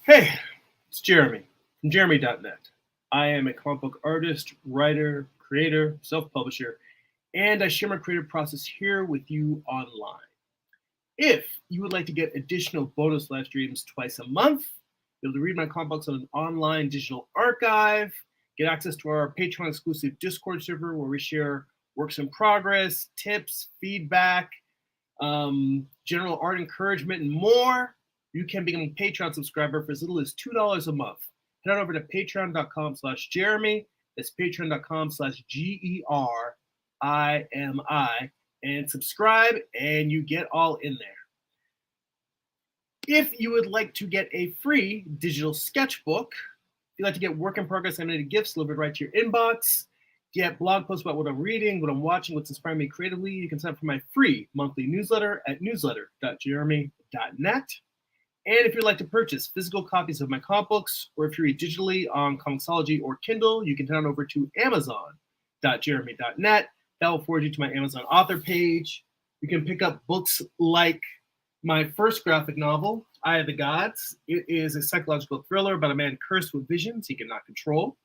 Hey, it's Jeremy from Jeremy.net. I am a comic book artist, writer, creator, self-publisher, and I share my creative process here with you online. If you would like to get additional bonus live streams twice a month, be able to read my comic books on an online digital archive, get access to our Patreon exclusive Discord server where we share works in progress, tips, feedback, general art encouragement, and more, you can become a Patreon subscriber for as little as $2 a month. Head on over to patreon.com/Jeremy. That's patreon.com/GERIMI and subscribe, and you get all in there. If you would like to get a free digital sketchbook, if you'd like to get work in progress animated GIFs delivered right to your inbox, get blog posts about what I'm reading, what I'm watching, what's inspiring me creatively, you can sign up for my free monthly newsletter at newsletter.jeremy.net. And if you'd like to purchase physical copies of my comic books, or if you read digitally on Comixology or Kindle, you can head on over to amazon.jeremy.net. That will forward you to my Amazon author page. You can pick up books like my first graphic novel, Eye of the Gods. It is a psychological thriller about a man cursed with visions he cannot control.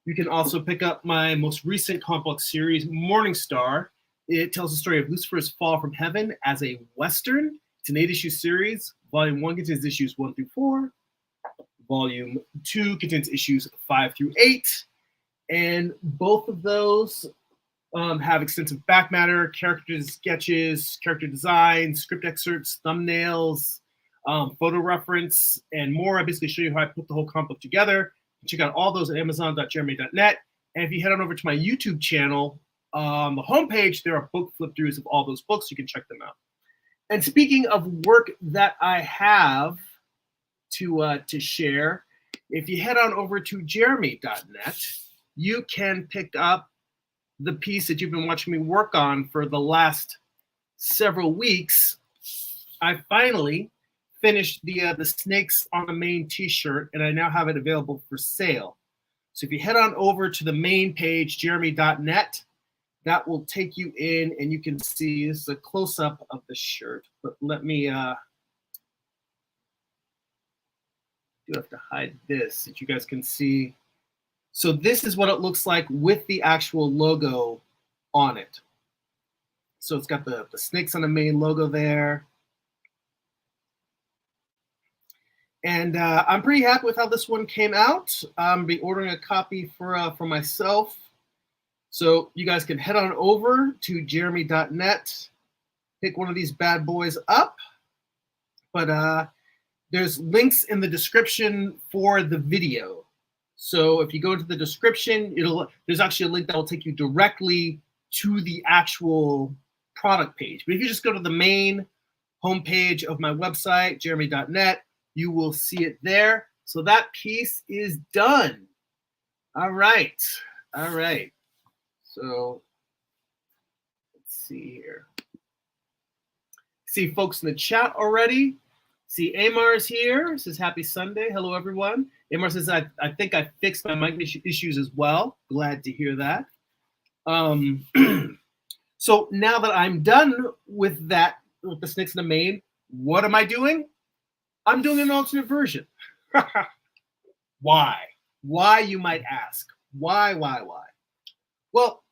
You can also pick up my most recent comic book series, Morning Star. It tells the story of Lucifer's fall from heaven as a Western. It's an 8-issue series. Volume 1 contains issues 1 through 4. Volume 2 contains issues 5 through 8. And both of those have extensive back matter, character sketches, character design, script excerpts, thumbnails, photo reference, and more. I basically show you how I put the whole comic book together. Check out all those at amazon.jeremy.net. And if you head on over to my YouTube channel, on the homepage, there are book flip throughs of all those books. You can check them out. And speaking of work that I have to share, if you head on over to jeremy.net, you can pick up the piece that you've been watching me work on for the last several weeks. I finally finished the Snakes on the Main t-shirt, and I now have it available for sale. So if you head on over to the main page, jeremy.net, that will take you in, and you can see this is a close-up of the shirt. But let me do have to hide this so that you guys can see. So this is what it looks like with the actual logo on it. So it's got the Snakes on the Main logo there. And I'm pretty happy with how this one came out. I'm be ordering a copy for myself. So you guys can head on over to jeremy.net, pick one of these bad boys up. But there's links in the description for the video. So if you go into the description, there's actually a link that will take you directly to the actual product page. But if you just go to the main homepage of my website, jeremy.net, you will see it there. So that piece is done. All right. All right. So let's see here. See folks in the chat already. See Amar's here. Says happy Sunday. Hello, everyone. Amar says, I think I fixed my mic issues as well. Glad to hear that. So now that I'm done with that, with the Snakes in the Main, what am I doing? I'm doing an alternate version. Why? Why, you might ask? Why? Well,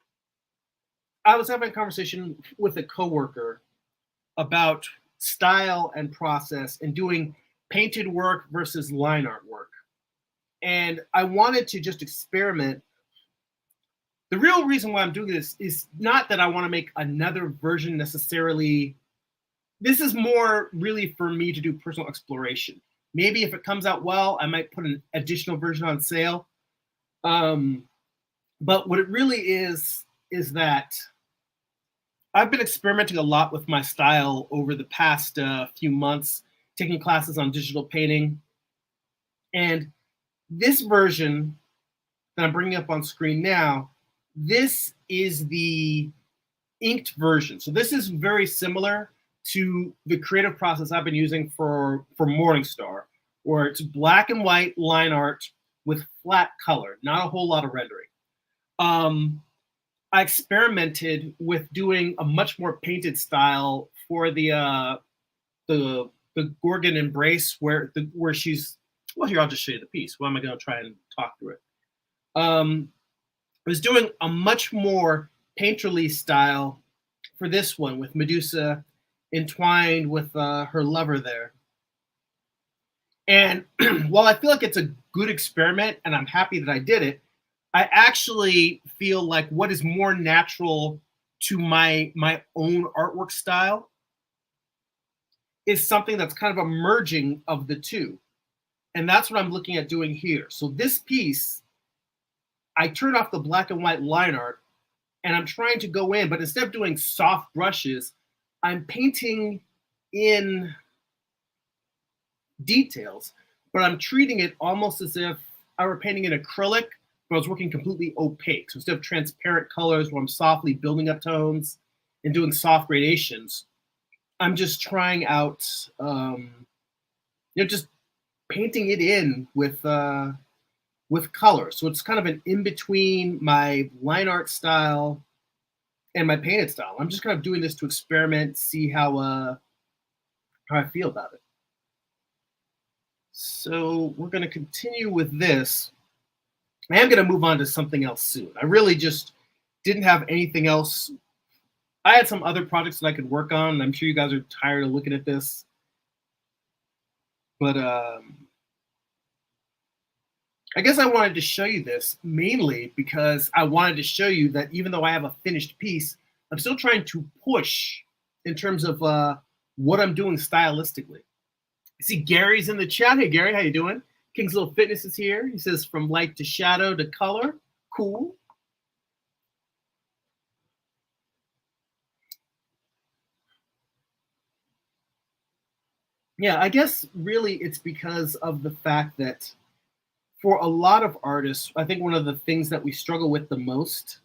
I was having a conversation with a coworker about style and process and doing painted work versus line art work. And I wanted to just experiment. The real reason why I'm doing this is not that I want to make another version necessarily. This is more really for me to do personal exploration. Maybe if it comes out well, I might put an additional version on sale. But what it really is that I've been experimenting a lot with my style over the past few months, taking classes on digital painting. And this version that I'm bringing up on screen now, this is the inked version. So this is very similar to the creative process I've been using for Morning Star, where it's black and white line art with flat color, not a whole lot of rendering. I experimented with doing a much more painted style for the Gorgon Embrace, where she's Well, here, I'll just show you the piece. Why am I going to try and talk through it? I was doing a much more painterly style for this one with Medusa entwined with her lover there. And while I feel like it's a good experiment and I'm happy that I did it, I actually feel like what is more natural to my own artwork style is something that's kind of a merging of the two. And that's what I'm looking at doing here. So this piece, I turned off the black and white line art and I'm trying to go in, but instead of doing soft brushes, I'm painting in details, but I'm treating it almost as if I were painting in acrylic, but I was working completely opaque. So instead of transparent colors where I'm softly building up tones and doing soft gradations, I'm just trying out, just painting it in with color. So it's kind of an in between my line art style and my painted style. I'm just kind of doing this to experiment, see how I feel about it. So we're going to continue with this. I am going to move on to something else soon. I really just didn't have anything else. I had some other projects that I could work on. I'm sure you guys are tired of looking at this. But I guess I wanted to show you this mainly because I wanted to show you that even though I have a finished piece, I'm still trying to push in terms of what I'm doing stylistically. I see Gary's in the chat. Hey, Gary, how you doing? King's Little Fitness is here. He says from light to shadow to color. Cool. Yeah, I guess really it's because of the fact that for a lot of artists, I think one of the things that we struggle with the most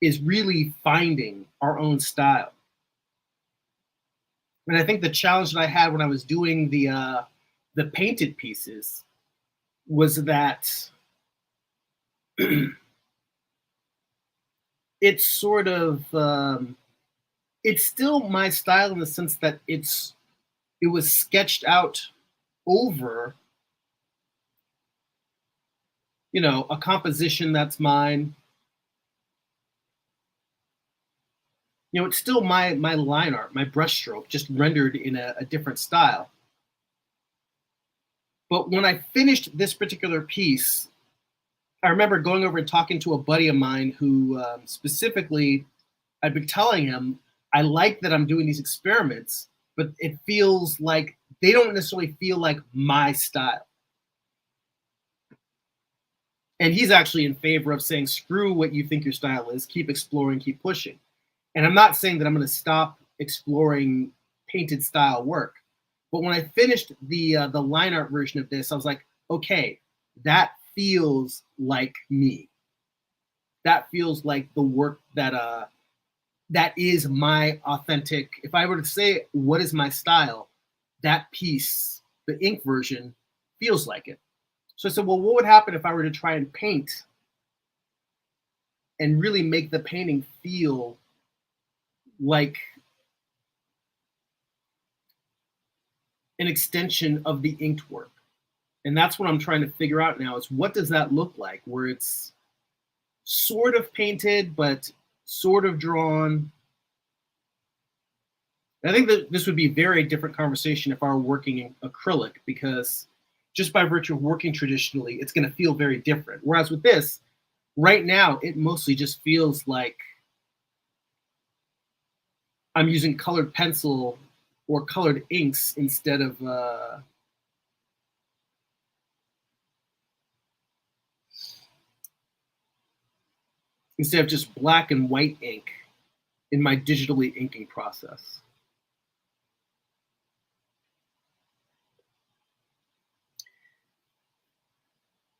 is really finding our own style. And I think the challenge that I had when I was doing the painted pieces was that it's sort of it's still my style in the sense that it was sketched out over a composition that's mine. It's still my line art, my brushstroke, just rendered in a different style. But when I finished this particular piece, I remember going over and talking to a buddy of mine who specifically, I'd been telling him, I like that I'm doing these experiments, but it feels like they don't necessarily feel like my style. And he's actually in favor of saying, screw what you think your style is, keep exploring, keep pushing. And I'm not saying that I'm going to stop exploring painted style work. But when I finished the line art version of this, I was like, okay, that feels like me. That feels like the work that is my authentic. If I were to say what is my style, that piece, the ink version, feels like it. So I said, well, what would happen if I were to try and paint and really make the painting feel like an extension of the inked work? And that's what I'm trying to figure out now is what does that look like, where it's sort of painted, but sort of drawn. I think that this would be a very different conversation if I were working in acrylic, because just by virtue of working traditionally, it's going to feel very different. Whereas with this, right now, it mostly just feels like I'm using colored pencil or colored inks instead of just black and white ink in my digitally inking process.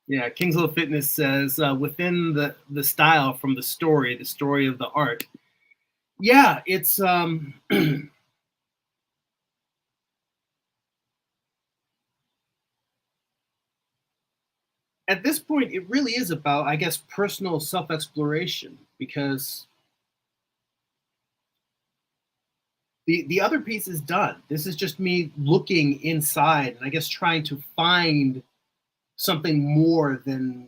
Yeah, King's Little Fitness says within the style from the story of the art. Yeah, it's at this point, it really is about, I guess, personal self-exploration, because The other piece is done. This is just me looking inside and I guess trying to find something more than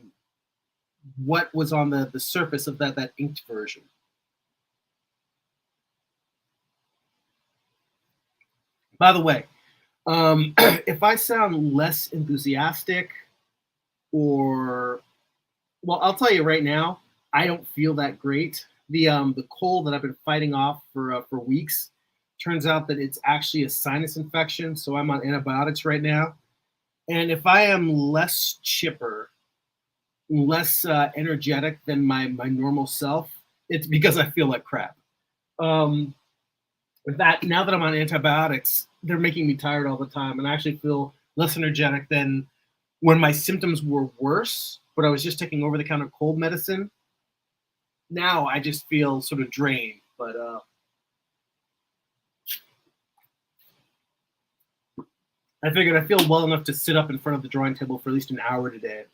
what was on the surface of that inked version. By the way, if I sound less enthusiastic or well, I'll tell you right now, I don't feel that great. The cold that I've been fighting off for weeks turns out that it's actually a sinus infection, so I'm on antibiotics right now. And if I am less chipper, less energetic than my normal self, it's because I feel like crap. Um, that now that I'm on antibiotics, they're making me tired all the time, and I actually feel less energetic than when my symptoms were worse, but I was just taking over the counter cold medicine. Now I just feel sort of drained. But I figured I feel well enough to sit up in front of the drawing table for at least an hour today.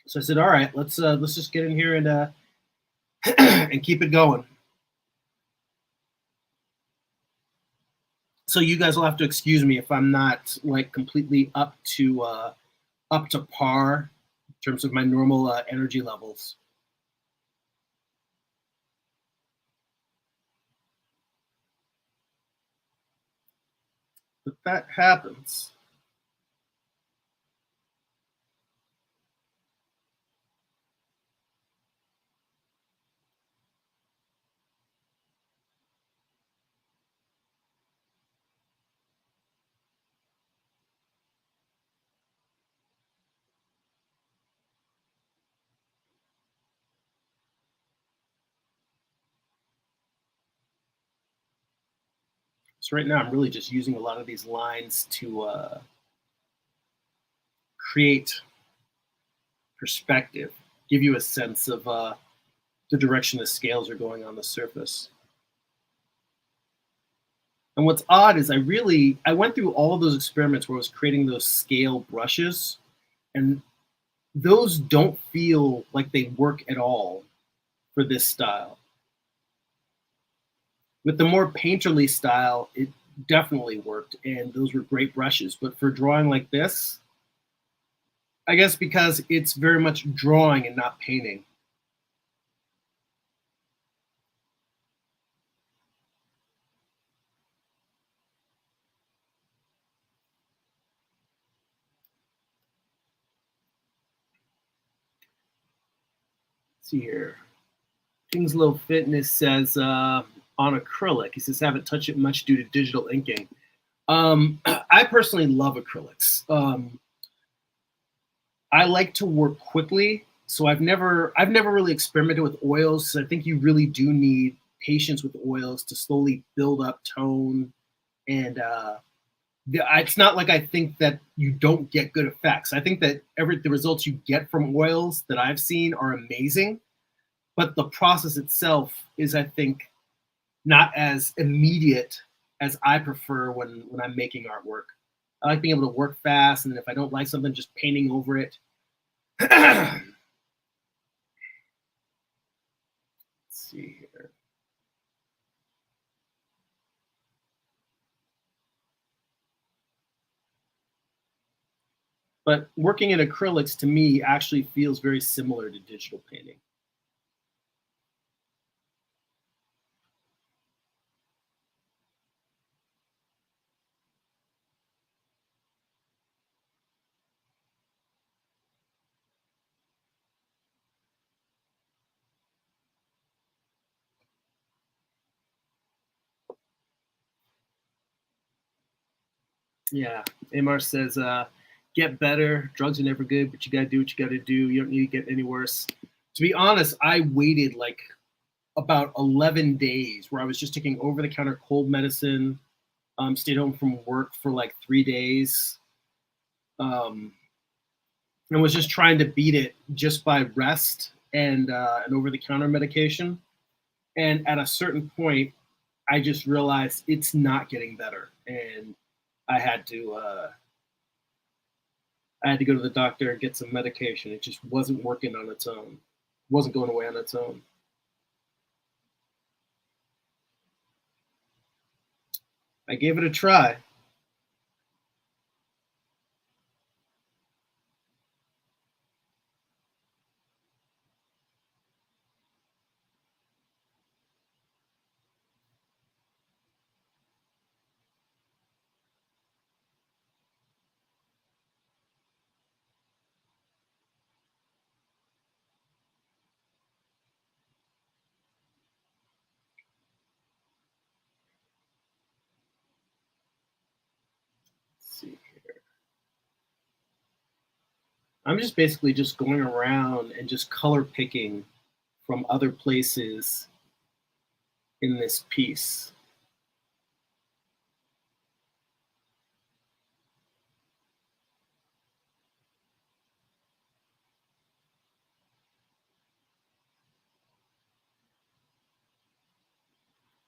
So I said, all right, let's just get in here and and keep it going. So you guys will have to excuse me if I'm not like completely up to par in terms of my normal energy levels. But that happens. So right now I'm really just using a lot of these lines to create perspective, give you a sense of the direction the scales are going on the surface. And what's odd is I went through all of those experiments where I was creating those scale brushes, and those don't feel like they work at all for this style. With the more painterly style, it definitely worked, and those were great brushes. But for drawing like this, I guess because it's very much drawing and not painting. Let's see here. King's Low Fitness says on acrylic, he says haven't touched it much due to digital inking. I personally love acrylics. I like to work quickly, so I've never really experimented with oils. So I think you really do need patience with oils to slowly build up tone. And it's not like I think that you don't get good effects. I think that the results you get from oils that I've seen are amazing, but the process itself is, I think, not as immediate as I prefer when I'm making artwork. I like being able to work fast, and if I don't like something, just painting over it. Let's see here. But working in acrylics to me actually feels very similar to digital painting. Yeah, Amar says, get better. Drugs are never good, but you gotta do what you gotta do. You don't need to get any worse. To be honest, I waited like about 11 days where I was just taking over the counter cold medicine, stayed home from work for like 3 days, um, and was just trying to beat it just by rest and over the counter medication. And at a certain point, I just realized it's not getting better, and I had to uh, I had to go to the doctor and get some medication. It just wasn't working on its own. It wasn't going away on its own. I gave it a try. Let's see here. I'm just basically just going around and just color picking from other places in this piece.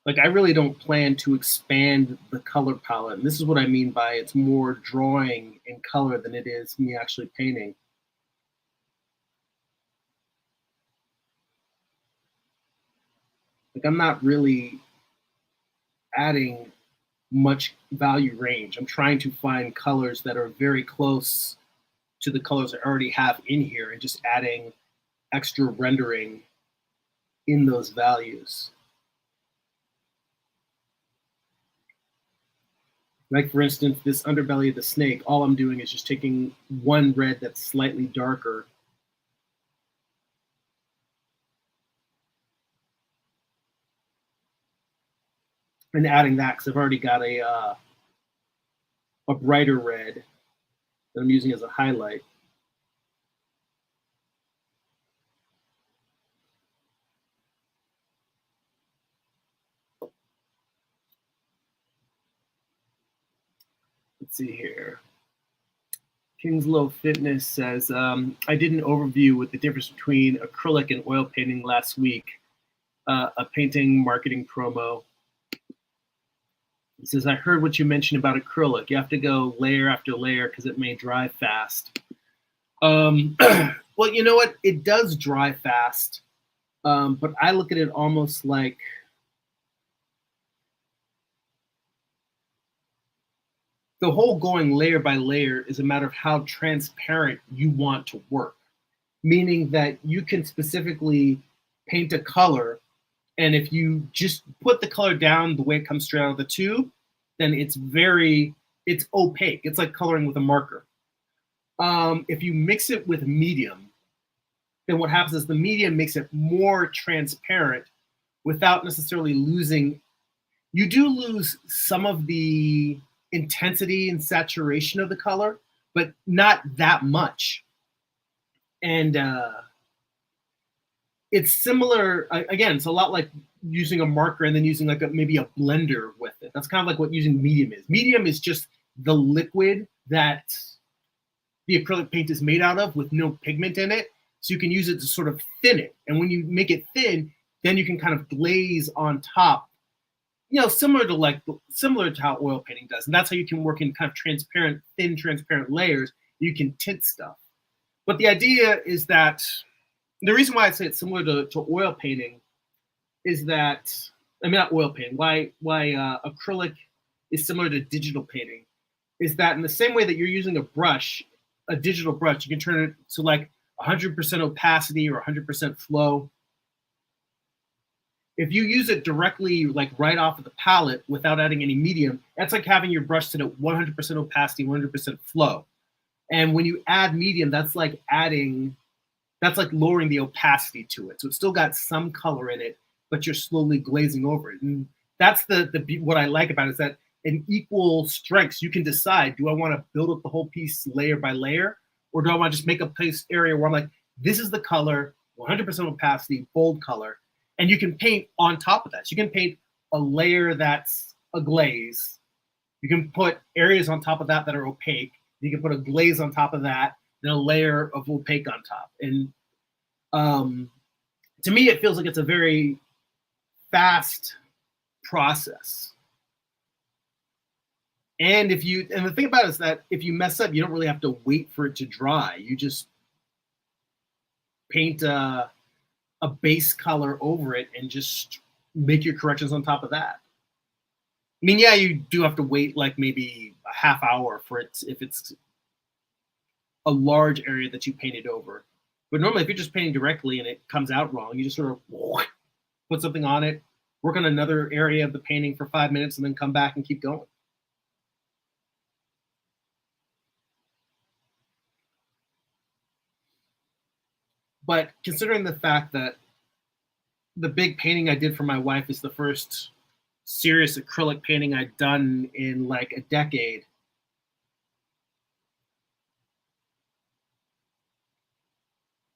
Like I really don't plan to expand the color palette. And this is what I mean by it's more drawing in color than it is me actually painting. Like I'm not really adding much value range. I'm trying to find colors that are very close to the colors I already have in here and just adding extra rendering in those values. Like for instance, this underbelly of the snake, all I'm doing is just taking one red that's slightly darker and adding that because I've already got a brighter red that I'm using as a highlight. Let's see here. Kingslow Fitness says, I did an overview with the difference between acrylic and oil painting last week, a painting marketing promo. He says, I heard what you mentioned about acrylic. You have to go layer after layer because it may dry fast. Well, you know what? It does dry fast, but I look at it almost like the whole going layer by layer is a matter of how transparent you want to work, meaning that you can specifically paint a color, and if you just put the color down the way it comes straight out of the tube, then it's opaque. It's like coloring with a marker. If you mix it with medium, then what happens is the medium makes it more transparent without necessarily losing. You do lose some of the intensity and saturation of the color, but not that much. And it's similar. Again, it's a lot like using a marker and then using like maybe a blender with it. That's kind of like what using medium is. Medium is just the liquid that the acrylic paint is made out of with no pigment in it. So you can use it to sort of thin it. And when you make it thin, then you can kind of glaze on top, similar to how oil painting does. And that's how you can work in kind of transparent, thin, transparent layers. You can tint stuff. But the idea is that the reason why I say it's similar to oil painting is that, I mean, not oil painting, why acrylic is similar to digital painting is that in the same way that you're using a digital brush, you can turn it to like 100% opacity or 100% flow. If you use it directly, like right off of the palette without adding any medium, that's like having your brush set at 100% opacity, 100% flow. And when you add medium, that's like lowering the opacity to it. So it's still got some color in it, but you're slowly glazing over it. And that's what I like about it is that in equal strengths, you can decide, do I want to build up the whole piece layer by layer? Or do I want to just make a place area where I'm like, this is the color, 100% opacity, bold color. And you can paint on top of that. So you can paint a layer that's a glaze. You can put areas on top of that are opaque. You can put a glaze on top of that, then a layer of opaque on top. And to me, it feels like it's a very fast process. And the thing about it is that if you mess up, you don't really have to wait for it to dry. You just paint a base color over it and just make your corrections on top of that. I mean, yeah, you do have to wait like maybe a half hour for it if it's a large area that you painted over. But normally, if you're just painting directly and it comes out wrong, you just sort of put something on it, work on another area of the painting for 5 minutes, and then come back and keep going. But considering the fact that the big painting I did for my wife is the first serious acrylic painting I'd done in like a decade,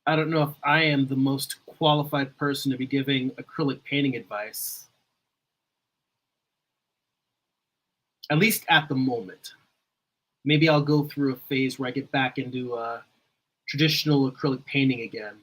I don't know if I am the most qualified person to be giving acrylic painting advice, at least at the moment. Maybe I'll go through a phase where I get back into traditional acrylic painting again.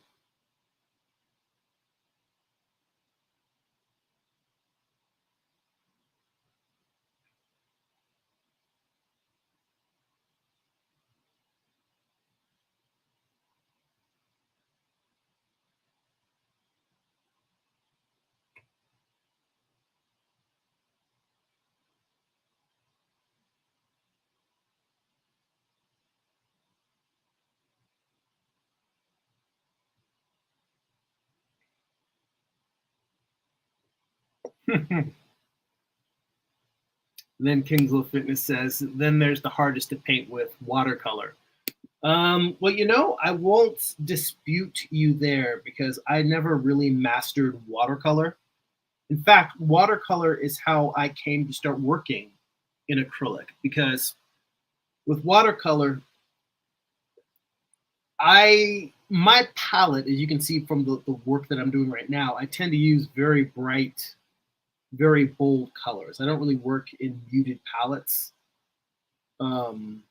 Then Kingslow Fitness says, then there's the hardest to paint with watercolor. Well, I won't dispute you there because I never really mastered watercolor. In fact, watercolor is how I came to start working in acrylic because with watercolor, my palette, as you can see from the work that I'm doing right now, I tend to use very bright, very bold colors. I don't really work in muted palettes. Um,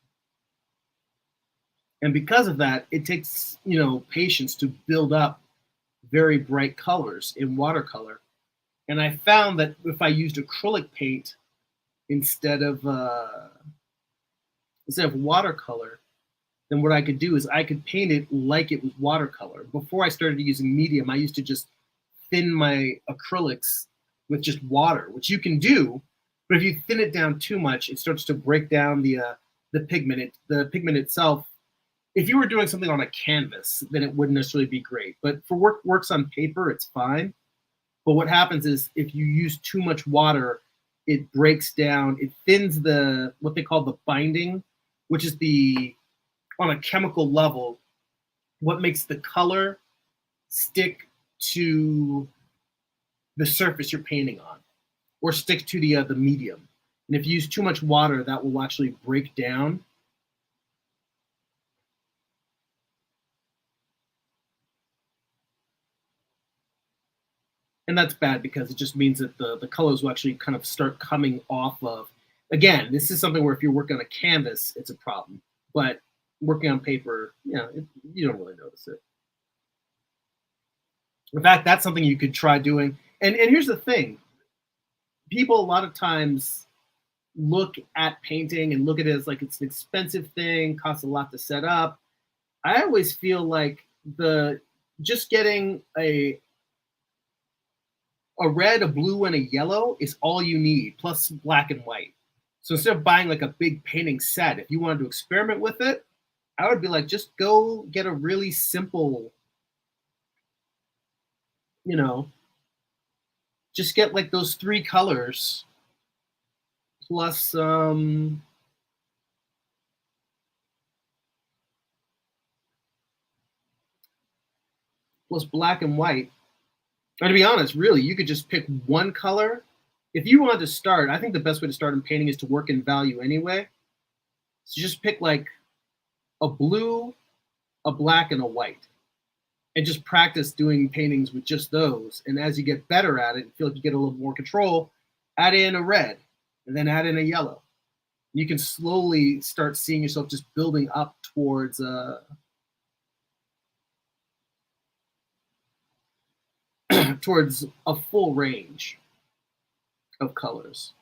and because of that, it takes, patience to build up very bright colors in watercolor. And I found that if I used acrylic paint instead of watercolor, then what I could do is I could paint it like it was watercolor. Before I started using medium, I used to just thin my acrylics with just water, which you can do, but if you thin it down too much, it starts to break down the pigment. The pigment itself, if you were doing something on a canvas, then it wouldn't necessarily be great. But for works on paper, it's fine. But what happens is if you use too much water, it breaks down, it thins the what they call the binding, which is the on a chemical level, what makes the color stick to the surface you're painting on, or stick to the medium. And if you use too much water, that will actually break down. And that's bad because it just means that the colors will actually kind of start coming off of. Again, this is something where if you're working on a canvas, it's a problem. But working on paper, you don't really notice it. In fact, that's something you could try doing. And here's the thing: people a lot of times look at painting and look at it as like it's an expensive thing, costs a lot to set up. I always feel like the just getting a red, a blue, and a yellow is all you need, plus black and white. So instead of buying like a big painting set, if you wanted to experiment with it, I would be like, just go get a really simple, you know, just get like those three colors plus plus black and white. And to be honest, really, you could just pick one color. If you wanted to start, I think the best way to start in painting is to work in value anyway. So just pick like a blue, a black, and a white. And just practice doing paintings with just those. And as you get better at it and feel like you get a little more control, add in a red and then add in a yellow. You can slowly start seeing yourself just building up towards a full range of colors.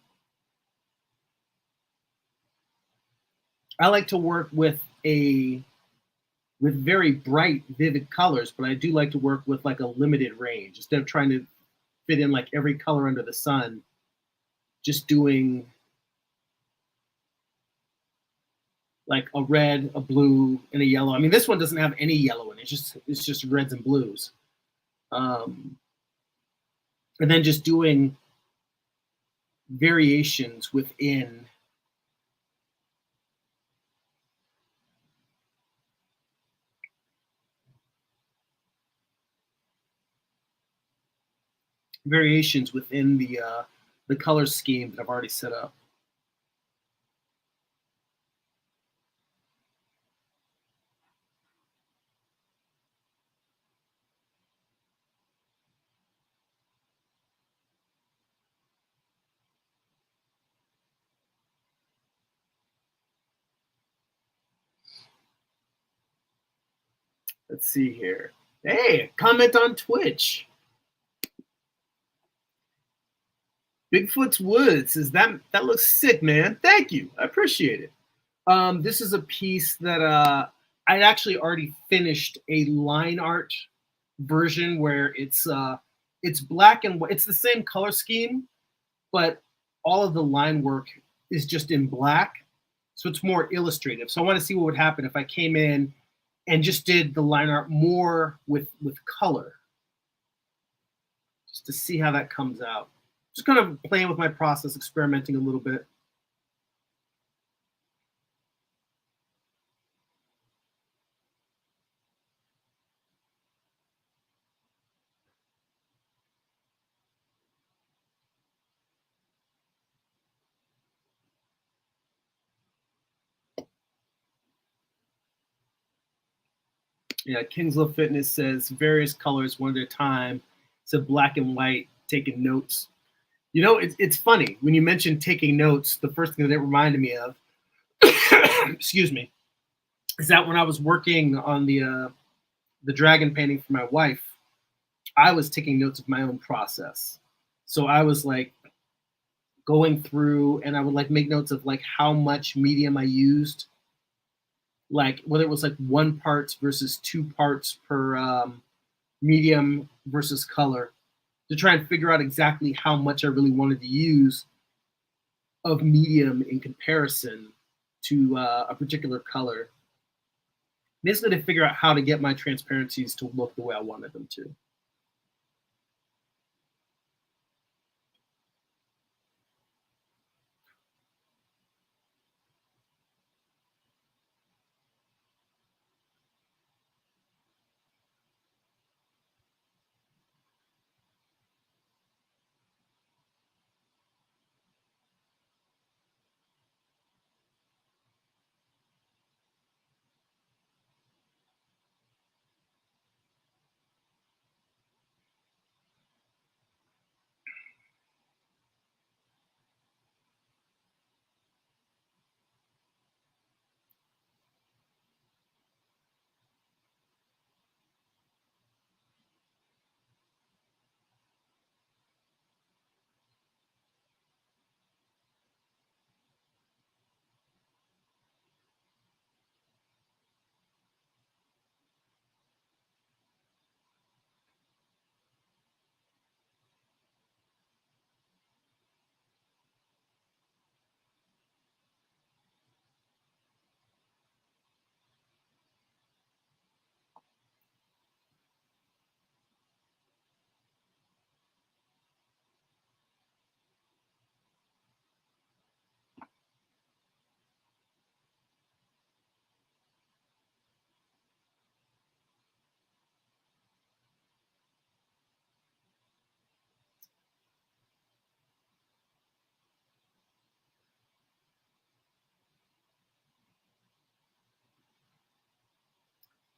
I like to work with very bright, vivid colors, but I do like to work with like a limited range instead of trying to fit in like every color under the sun. just doing like a red, a blue, and a yellow. I mean, this one doesn't have any yellow in it. It's just reds and blues. Um, and then just doing variations within the color scheme that I've already set up. Let's see here. Hey, comment on Twitch. Bigfoot's Woods says that looks sick, man. Thank you. I appreciate it. This is a piece that I'd actually already finished a line art version where it's black and white. It's the same color scheme, but all of the line work is just in black. So it's more illustrative. So I want to see what would happen if I came in and just did the line art more with color, just to see how that comes out. Just kind of playing with my process, experimenting a little bit. Yeah, Kingslow Fitness says various colors one at a time. So black and white, taking notes. You know, it's funny when you mentioned taking notes. The first thing that it reminded me of, excuse me, is that when I was working on the dragon painting for my wife, I was taking notes of my own process. So I was like going through, and I would like make notes of like how much medium I used, like whether it was like 1 parts versus 2 parts per medium versus color, to try and figure out exactly how much I really wanted to use of medium in comparison to a particular color. Basically, to figure out how to get my transparencies to look the way I wanted them to.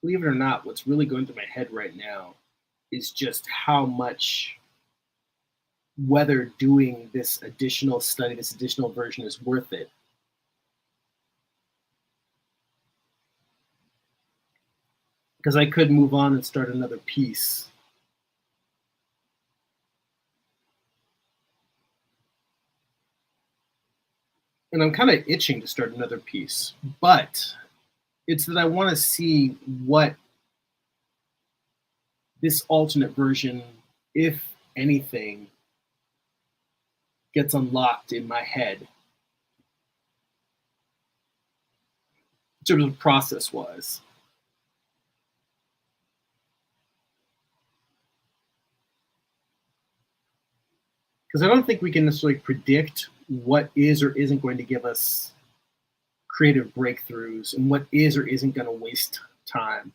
Believe it or not, what's really going through my head right now is just how much whether doing this additional study, this additional version is worth it. Because I could move on and start another piece. And I'm kind of itching to start another piece, but it's that I want to see what this alternate version, if anything, gets unlocked in my head in terms of process wise. Because I don't think we can necessarily predict what is or isn't going to give us creative breakthroughs and what is or isn't going to waste time.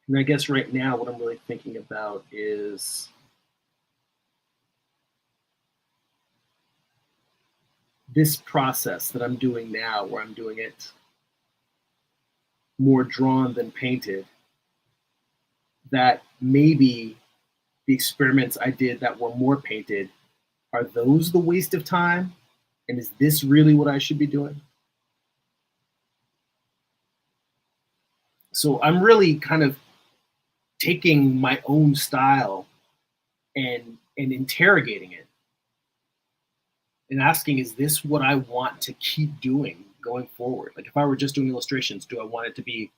And I guess right now, what I'm really thinking about is this process that I'm doing now, where I'm doing it more drawn than painted, that maybe the experiments I did that were more painted, are those the waste of time? And is this really what I should be doing? So I'm really kind of taking my own style and interrogating it and asking, is this what I want to keep doing going forward? Like if I were just doing illustrations, do I want it to be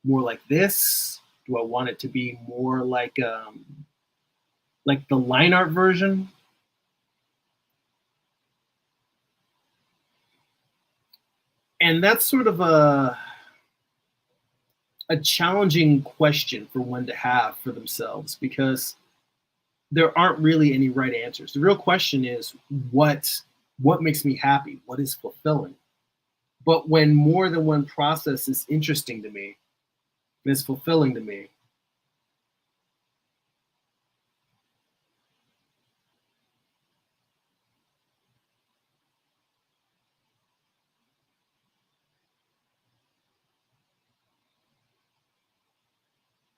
more like this? Do I want it to be more like the line art version? And that's sort of a challenging question for one to have for themselves because there aren't really any right answers. The real question is what makes me happy? What is fulfilling? But when more than one process is interesting to me and is fulfilling to me,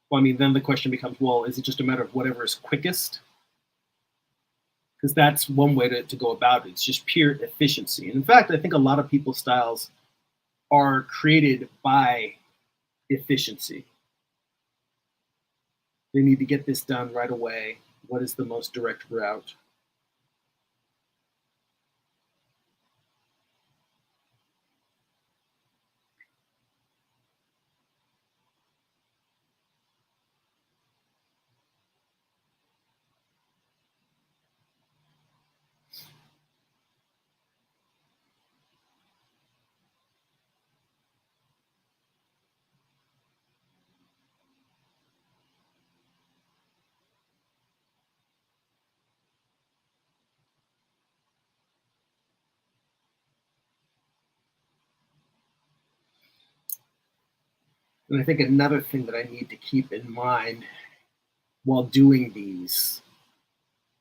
well, I mean, then the question becomes, well, is it just a matter of whatever is quickest? Because that's one way to go about it. It's just pure efficiency. And in fact, I think a lot of people's styles are created by efficiency. They need to get this done right away. What is the most direct route? And I think another thing that I need to keep in mind while doing these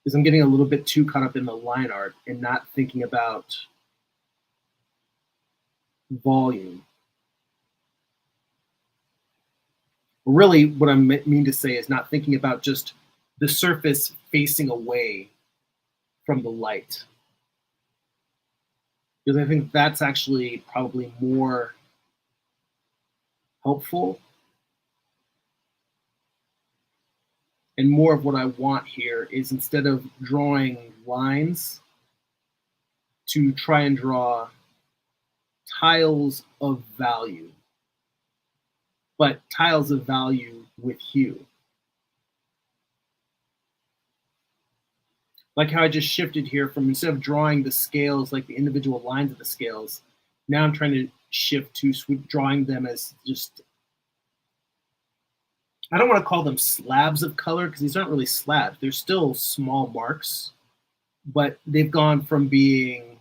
is I'm getting a little bit too caught up in the line art and not thinking about volume. Really, what I mean to say is not thinking about just the surface facing away from the light. Because I think that's actually probably more helpful and more of what I want here is instead of drawing lines to try and draw tiles of value, but tiles of value with hue. Like how I just shifted here from instead of drawing the scales, like the individual lines of the scales, now I'm trying to shift to drawing them as just, I don't want to call them slabs of color because these aren't really slabs. They're still small marks, but they've gone from being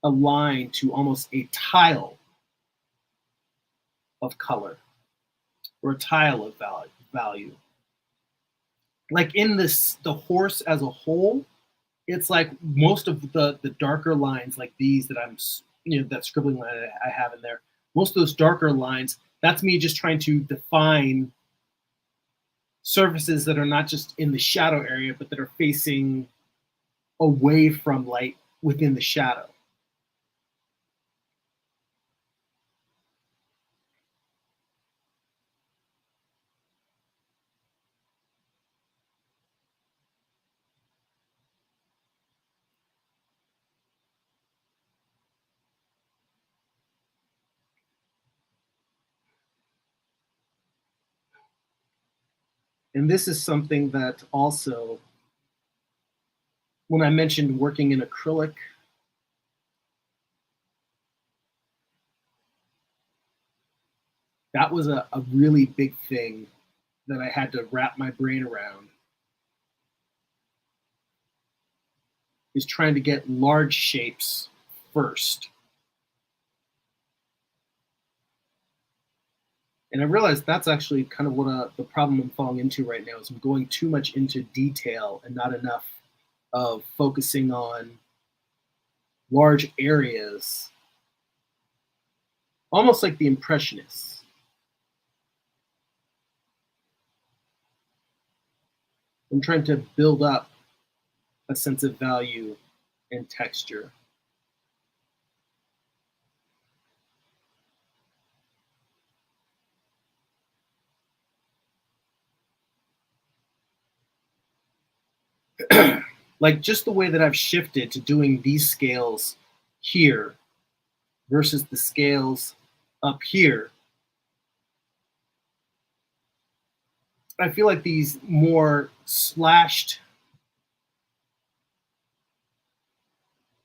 a line to almost a tile of color or a tile of value. Like in this, the horse as a whole, it's like most of the darker lines like these that I'm, that scribbling line I have in there, most of those darker lines, that's me just trying to define surfaces that are not just in the shadow area, but that are facing away from light within the shadow. And this is something that also, when I mentioned working in acrylic, that was a really big thing that I had to wrap my brain around, is trying to get large shapes first. And I realized that's actually kind of what the problem I'm falling into right now is I'm going too much into detail and not enough of focusing on large areas, almost like the Impressionists. I'm trying to build up a sense of value and texture. Like just the way that I've shifted to doing these scales here versus the scales up here, I feel like these more slashed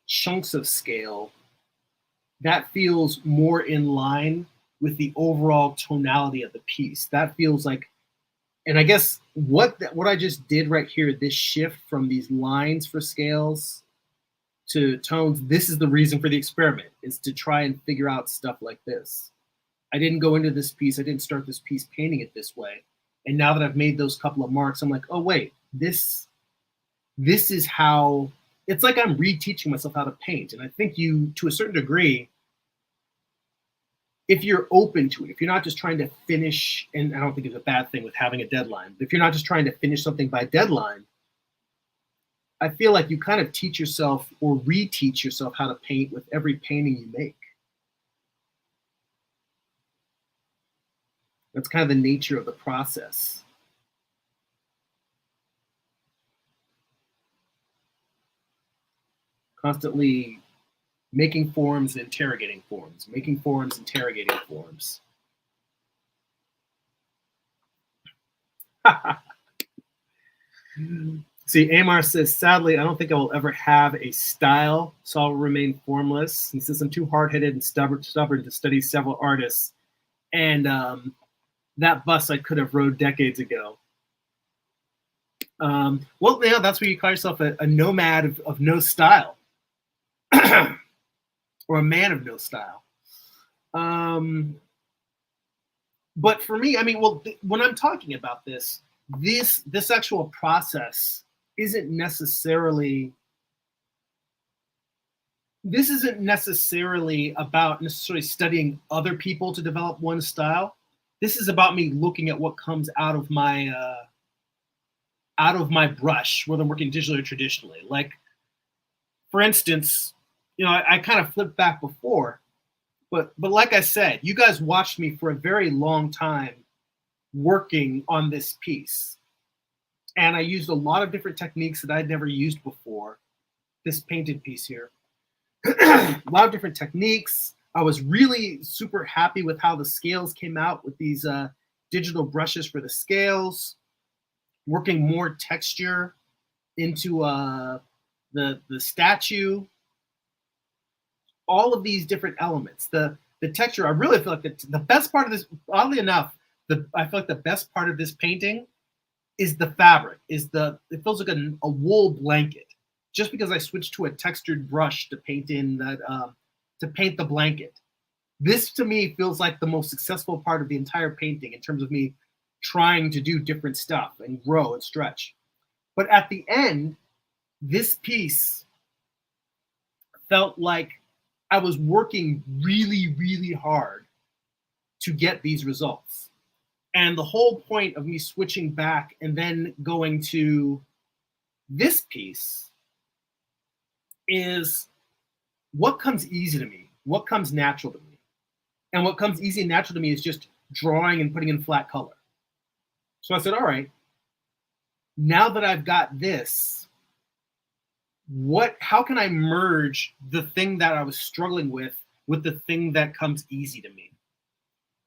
chunks of scale, that feels more in line with the overall tonality of the piece. That feels like, and I guess what I just did right here, this shift from these lines for scales to tones, this is the reason for the experiment, is to try and figure out stuff like this. I didn't go into this piece, I didn't start this piece painting it this way. And now that I've made those couple of marks, I'm like, oh wait, this is how, it's like I'm reteaching myself how to paint. And I think you, to a certain degree, if you're open to it, if you're not just trying to finish, and I don't think it's a bad thing with having a deadline, but if you're not just trying to finish something by deadline, I feel like you kind of teach yourself or reteach yourself how to paint with every painting you make. That's kind of the nature of the process. Constantly making forms, interrogating forms, making forms, interrogating forms. See, Amar says, sadly, I don't think I will ever have a style, so I'll remain formless. And since I'm too hard-headed and stubborn to study several artists, and that bus I could have rode decades ago. Well, yeah, that's where you call yourself a nomad of no style, or a man of no style. But for me, I mean, well, when I'm talking about this actual process isn't necessarily, this isn't necessarily about necessarily studying other people to develop one style. This is about me looking at what comes out of my brush, whether I'm working digitally or traditionally. Like, for instance, I kind of flipped back before, but like I said, you guys watched me for a very long time working on this piece, and I used a lot of different techniques that I'd never used before. This painted piece here, a lot of different techniques. I was really super happy with how the scales came out with these digital brushes for the scales, working more texture into the statue, all of these different elements. The texture, I really feel like the best part of this, oddly enough, I feel like the best part of this painting is the fabric, it feels like a wool blanket. Just because I switched to a textured brush to paint to paint the blanket. This to me feels like the most successful part of the entire painting in terms of me trying to do different stuff and grow and stretch. But at the end, this piece felt like I was working really, really hard to get these results. And the whole point of me switching back and then going to this piece is what comes easy to me, what comes natural to me. And what comes easy and natural to me is just drawing and putting in flat color. So I said, all right, now that I've got this, how can I merge the thing that I was struggling with the thing that comes easy to me?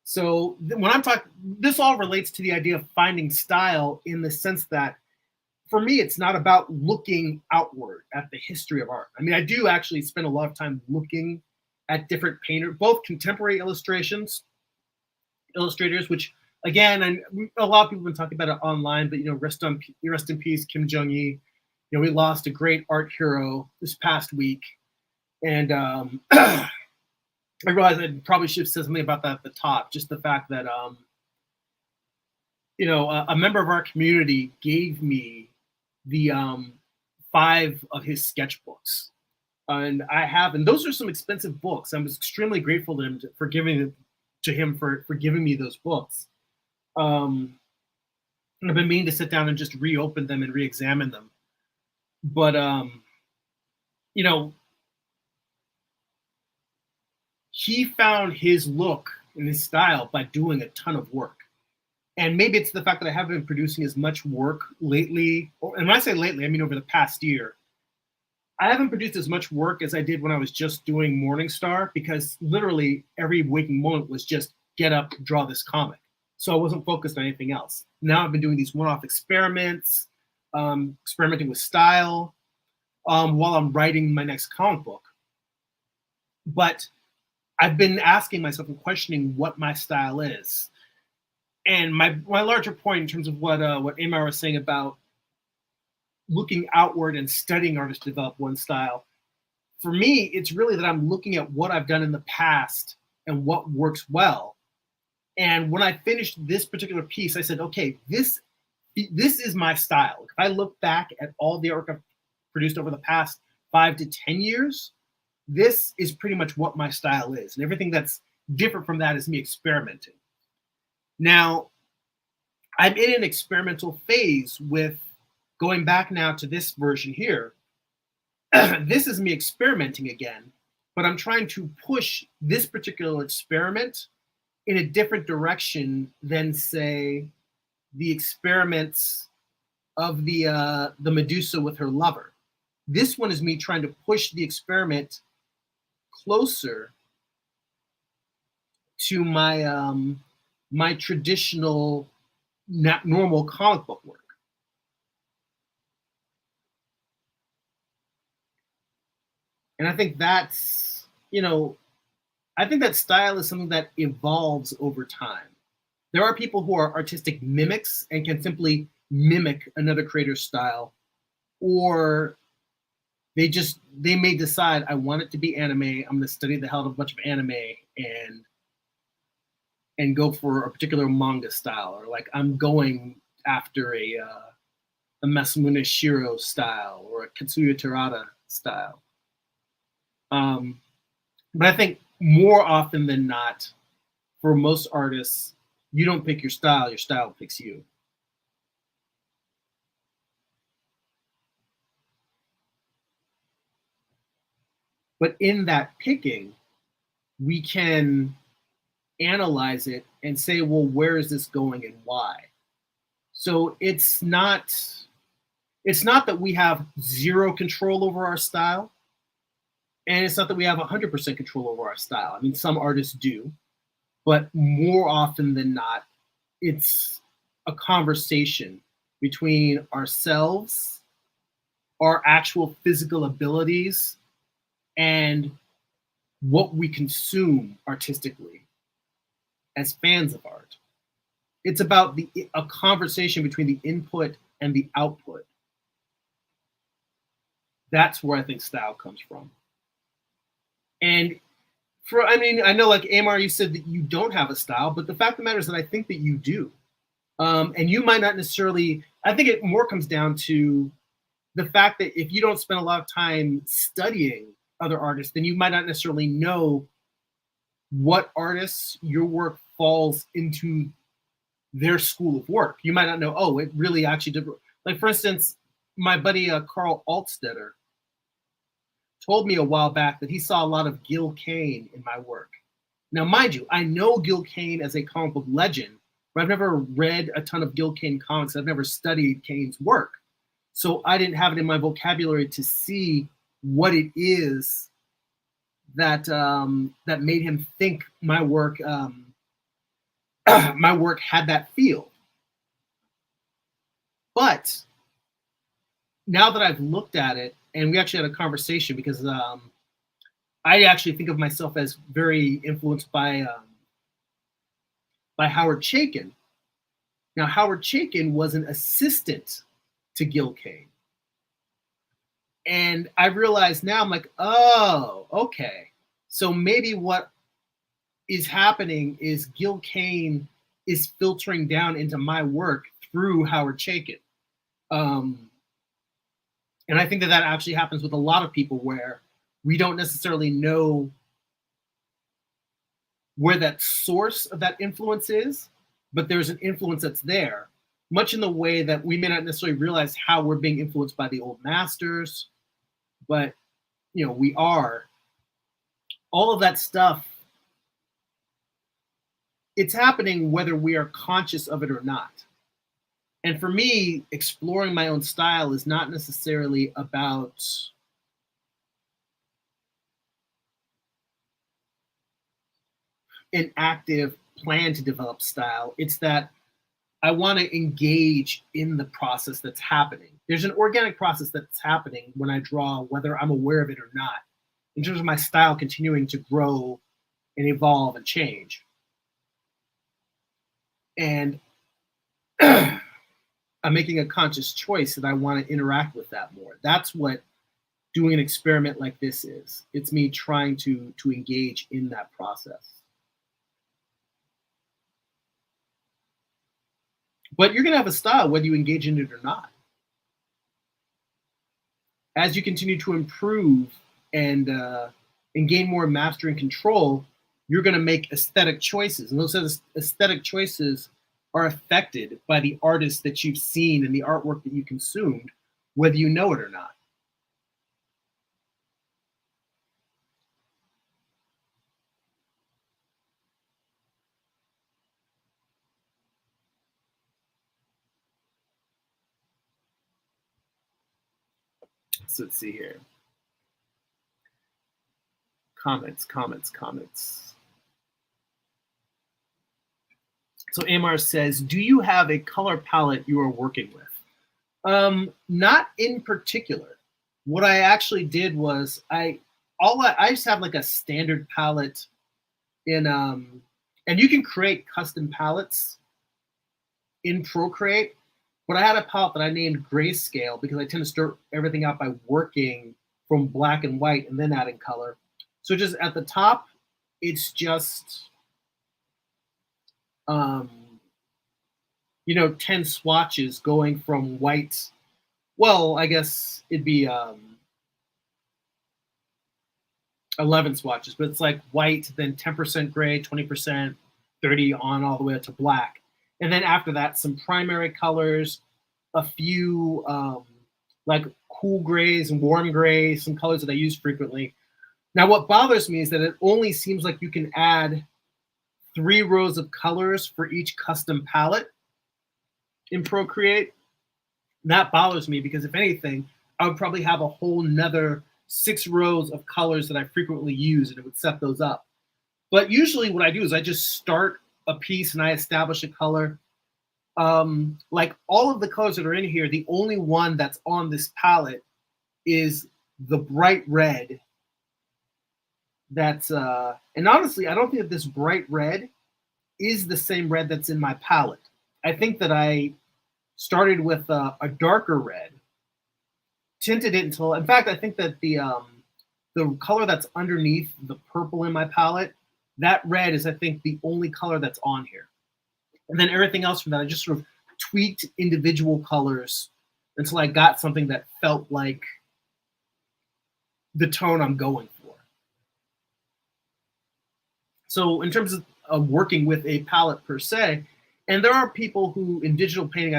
So when I'm talking, this all relates to the idea of finding style in the sense that for me, it's not about looking outward at the history of art. I mean, I do actually spend a lot of time looking at different painters, both contemporary illustrators, which again, and a lot of people have been talking about it online, but rest in peace, Kim Jong Il. We lost a great art hero this past week, and I realized I probably should have said something about that at the top. Just the fact that a member of our community gave me the 5 of his sketchbooks, and those are some expensive books. I was extremely grateful to him for giving me those books. And I've been meaning to sit down and just reopen them and re-examine them. But you know, he found his look and his style by doing a ton of work. And maybe it's the fact that I haven't been producing as much work lately. And when I say lately, I mean over the past year. I haven't produced as much work as I did when I was just doing Morningstar, because literally every waking moment was just get up, draw this comic. So I wasn't focused on anything else. Now I've been doing these one-off experiments, experimenting with style while I'm writing my next comic book. But I've been asking myself and questioning what my style is. And my larger point in terms of what Amar was saying about looking outward and studying artists to develop one style, for me, it's really that I'm looking at what I've done in the past and what works well. And when I finished this particular piece, I said, okay, this is my style. If I look back at all the art I've produced over the past 5 to 10 years, this is pretty much what my style is. And everything that's different from that is me experimenting. Now, I'm in an experimental phase with going back now to this version here. This is me experimenting again, but I'm trying to push this particular experiment in a different direction than, say, the experiments of the Medusa with her lover. This one is me trying to push the experiment closer to my traditional, normal comic book work. And I think that style is something that evolves over time. There are people who are artistic mimics and can simply mimic another creator's style, or they may decide, I want it to be anime. I'm going to study the hell out of a bunch of anime and go for a particular manga style, or like I'm going after a Masamune Shirow style or a Katsuya Terada style. But I think more often than not, for most artists, you don't pick your style picks you. But in that picking, we can analyze it and say, well, where is this going and why? So it's not that we have zero control over our style, and it's not that we have 100% control over our style. I mean, some artists do, but more often than not, it's a conversation between ourselves, our actual physical abilities, and what we consume artistically as fans of art. It's about a conversation between the input and the output. That's where I think style comes from. And I know, like Amar, you said that you don't have a style, but the fact of the matter is that I think that you do. And you might not necessarily, I think it more comes down to the fact that if you don't spend a lot of time studying other artists, then you might not necessarily know what artists your work falls into their school of work. You might not know, oh, it really actually did. Like, for instance, my buddy Carl Altstetter told me a while back that he saw a lot of Gil Kane in my work. Now, mind you, I know Gil Kane as a comic book legend, but I've never read a ton of Gil Kane comics. I've never studied Kane's work. So I didn't have it in my vocabulary to see what it is that made him think my work my work had that feel. But now that I've looked at it, and we actually had a conversation because I actually think of myself as very influenced by Howard Chaykin. Now, Howard Chaykin was an assistant to Gil Kane. And I realize now, I'm like, oh, okay. So maybe what is happening is Gil Kane is filtering down into my work through Howard Chaykin. And I think that actually happens with a lot of people where we don't necessarily know where that source of that influence is, but there's an influence that's there, much in the way that we may not necessarily realize how we're being influenced by the old masters, but we are. All of that stuff, it's happening whether we are conscious of it or not. And for me, exploring my own style is not necessarily about an active plan to develop style. It's that I want to engage in the process that's happening. There's an organic process that's happening when I draw, whether I'm aware of it or not, in terms of my style continuing to grow and evolve and change. And I'm making a conscious choice that I want to interact with that more. That's what doing an experiment like this is. It's me trying to engage in that process. But you're going to have a style whether you engage in it or not. As you continue to improve and gain more mastery and control, you're going to make aesthetic choices. And those aesthetic choices are affected by the artists that you've seen and the artwork that you consumed, whether you know it or not. So let's see here. Comments. So Amar says, do you have a color palette you are working with? Not in particular. What I actually did was I just have like a standard palette in and you can create custom palettes in Procreate, but I had a palette that I named Grayscale because I tend to start everything out by working from black and white and then adding color. So just at the top, it's just 10 swatches going from white. Well, I guess it'd be 11 swatches, but it's like white, then 10% gray, 20%, 30 on all the way up to black. And then after that, some primary colors, a few like cool grays and warm grays, some colors that I use frequently. Now, what bothers me is that it only seems like you can add 3 rows of colors for each custom palette in Procreate. That bothers me because if anything, I would probably have a whole nother 6 rows of colors that I frequently use and it would set those up. But usually what I do is I just start a piece and I establish a color. Like all of the colors that are in here, the only one that's on this palette is the bright red. That's and honestly, I don't think that this bright red is the same red that's in my palette. I think that I started with a darker red, tinted it until, in fact, I think that the color that's underneath the purple in my palette, that red is, I think, the only color that's on here. And then everything else from that, I just sort of tweaked individual colors until I got something that felt like the tone I'm going for. So in terms of working with a palette per se, and there are people who in digital painting,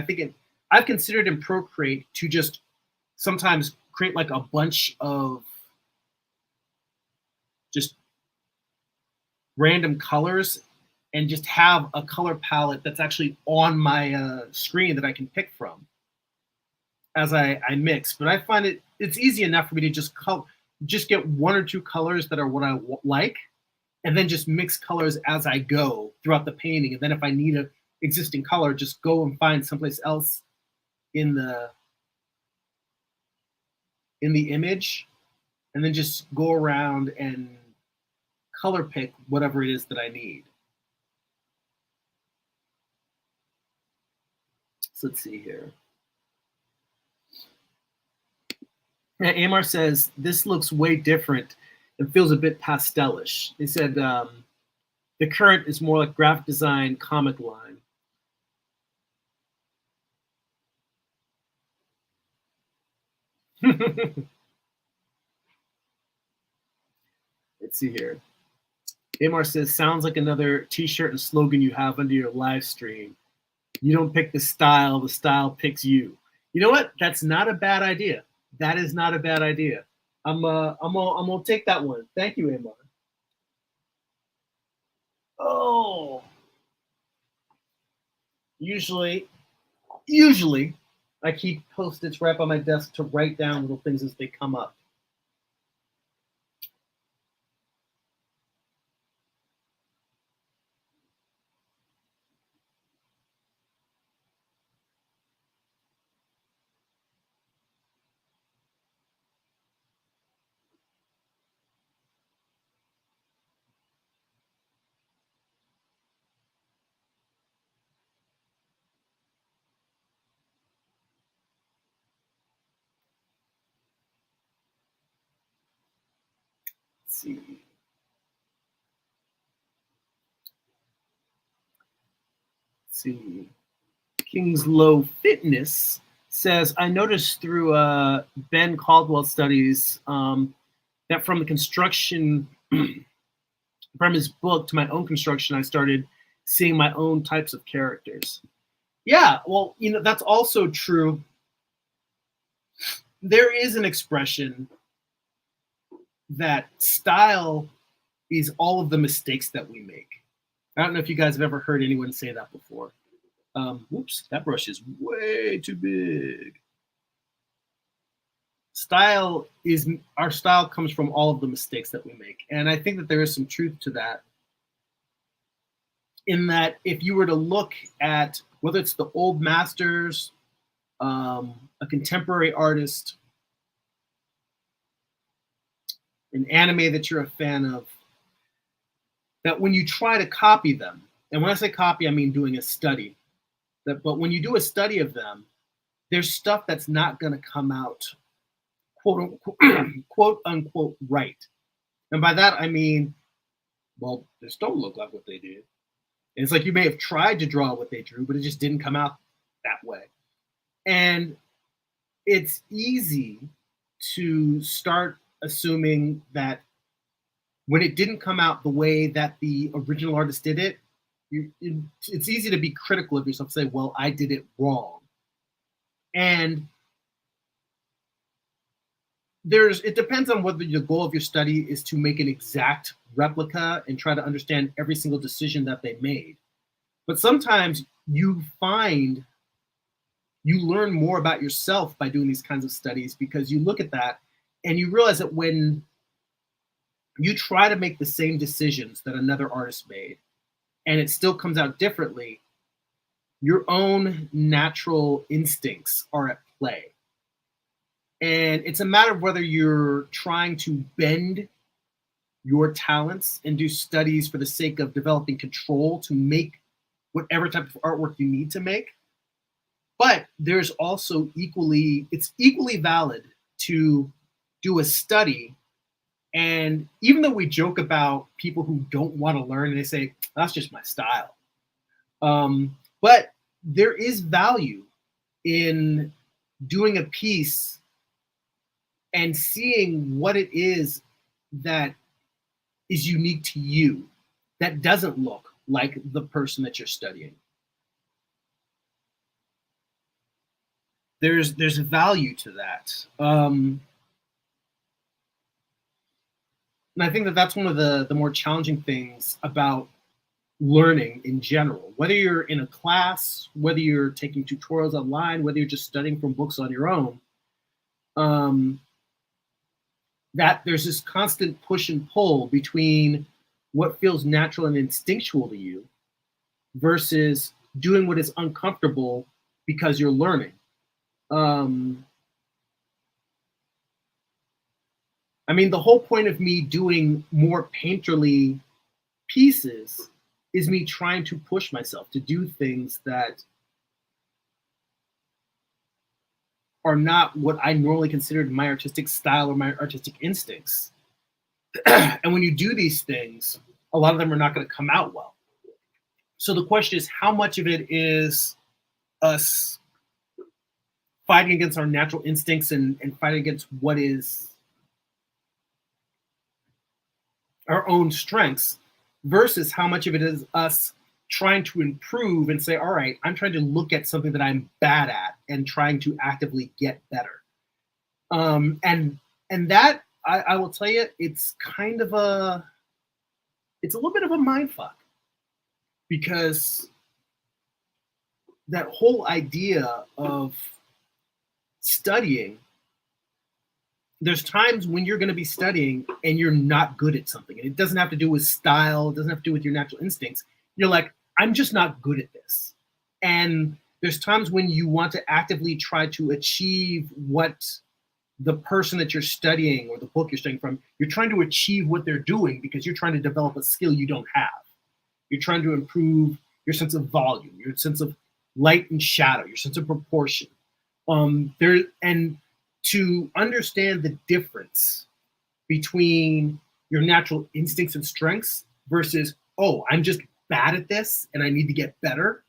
I've considered in Procreate to just sometimes create like a bunch of just random colors and just have a color palette that's actually on my screen that I can pick from as I mix. But I find it's easy enough for me to just get 1 or 2 colors that are what I like, and then just mix colors as I go throughout the painting. And then if I need a existing color, just go and find someplace else in the image, and then just go around and color pick whatever it is that I need. So let's see here. Yeah, Amar says, this looks way different and feels a bit pastelish. They said the current is more like graphic design, comic line. Let's see here. Amar says, sounds like another t-shirt and slogan you have under your live stream. You don't pick the style picks you. You know what? That's not a bad idea. That is not a bad idea. I'm gonna take that one. Thank you, Amar. Oh, usually I keep post-its right by my desk to write down little things as they come up. Let's see. Let's see. King's Low Fitness says, I noticed through Ben Caldwell's studies that from the construction, from his book to my own construction, I started seeing my own types of characters. Yeah, well, that's also true. There is an expression that style is all of the mistakes that we make. I don't know if you guys have ever heard anyone say that before. Whoops, that brush is way too big. Our style comes from all of the mistakes that we make. And I think that there is some truth to that. In that if you were to look at whether it's the old masters, a contemporary artist, an anime that you're a fan of, that when you try to copy them, and when I say copy, I mean doing a study, but when you do a study of them, there's stuff that's not going to come out quote unquote right. And by that, I mean, well, this don't look like what they did. And it's like you may have tried to draw what they drew, but it just didn't come out that way. And it's easy to start assuming that when it didn't come out the way that the original artist did it, it's easy to be critical of yourself, say, well, I did it wrong. And it depends on whether the goal of your study is to make an exact replica and try to understand every single decision that they made. But sometimes you learn more about yourself by doing these kinds of studies, because you look at that and you realize that when you try to make the same decisions that another artist made and it still comes out differently, your own natural instincts are at play. And it's a matter of whether you're trying to bend your talents and do studies for the sake of developing control to make whatever type of artwork you need to make. But there's also it's equally valid to do a study. And even though we joke about people who don't want to learn and they say, that's just my style. But there is value in doing a piece and seeing what it is that is unique to you, that doesn't look like the person that you're studying. There's value to that. And I think that that's one of the more challenging things about learning in general. Whether you're in a class, whether you're taking tutorials online, whether you're just studying from books on your own, that there's this constant push and pull between what feels natural and instinctual to you versus doing what is uncomfortable because you're learning. Um, I mean, the whole point of me doing more painterly pieces is me trying to push myself to do things that are not what I normally considered my artistic style or my artistic instincts. And when you do these things, a lot of them are not going to come out well. So the question is, how much of it is us fighting against our natural instincts and fighting against what is our own strengths versus how much of it is us trying to improve and say, all right, I'm trying to look at something that I'm bad at and trying to actively get better. And that I will tell you, it's a little bit of a mind fuck, because that whole idea of studying, there's times when you're going to be studying and you're not good at something. And it doesn't have to do with style, it doesn't have to do with your natural instincts. You're like, I'm just not good at this. And there's times when you want to actively try to achieve what the person that you're studying or the book you're studying from, you're trying to achieve what they're doing because you're trying to develop a skill you don't have. You're trying to improve your sense of volume, your sense of light and shadow, your sense of proportion. And to understand the difference between your natural instincts and strengths versus, oh, I'm just bad at this and I need to get better.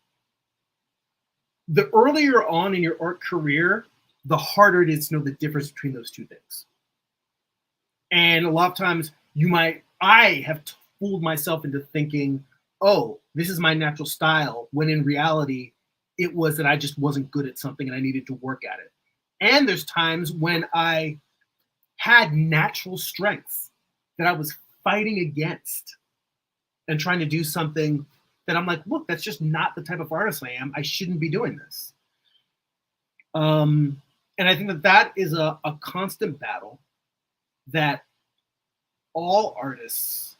The earlier on in your art career, the harder it is to know the difference between those two things. And a lot of times I have fooled myself into thinking, oh, this is my natural style, when in reality, it was that I just wasn't good at something and I needed to work at it. And there's times when I had natural strengths that I was fighting against and trying to do something that I'm like, look, that's just not the type of artist I am. I shouldn't be doing this. And I think that is a constant battle that all artists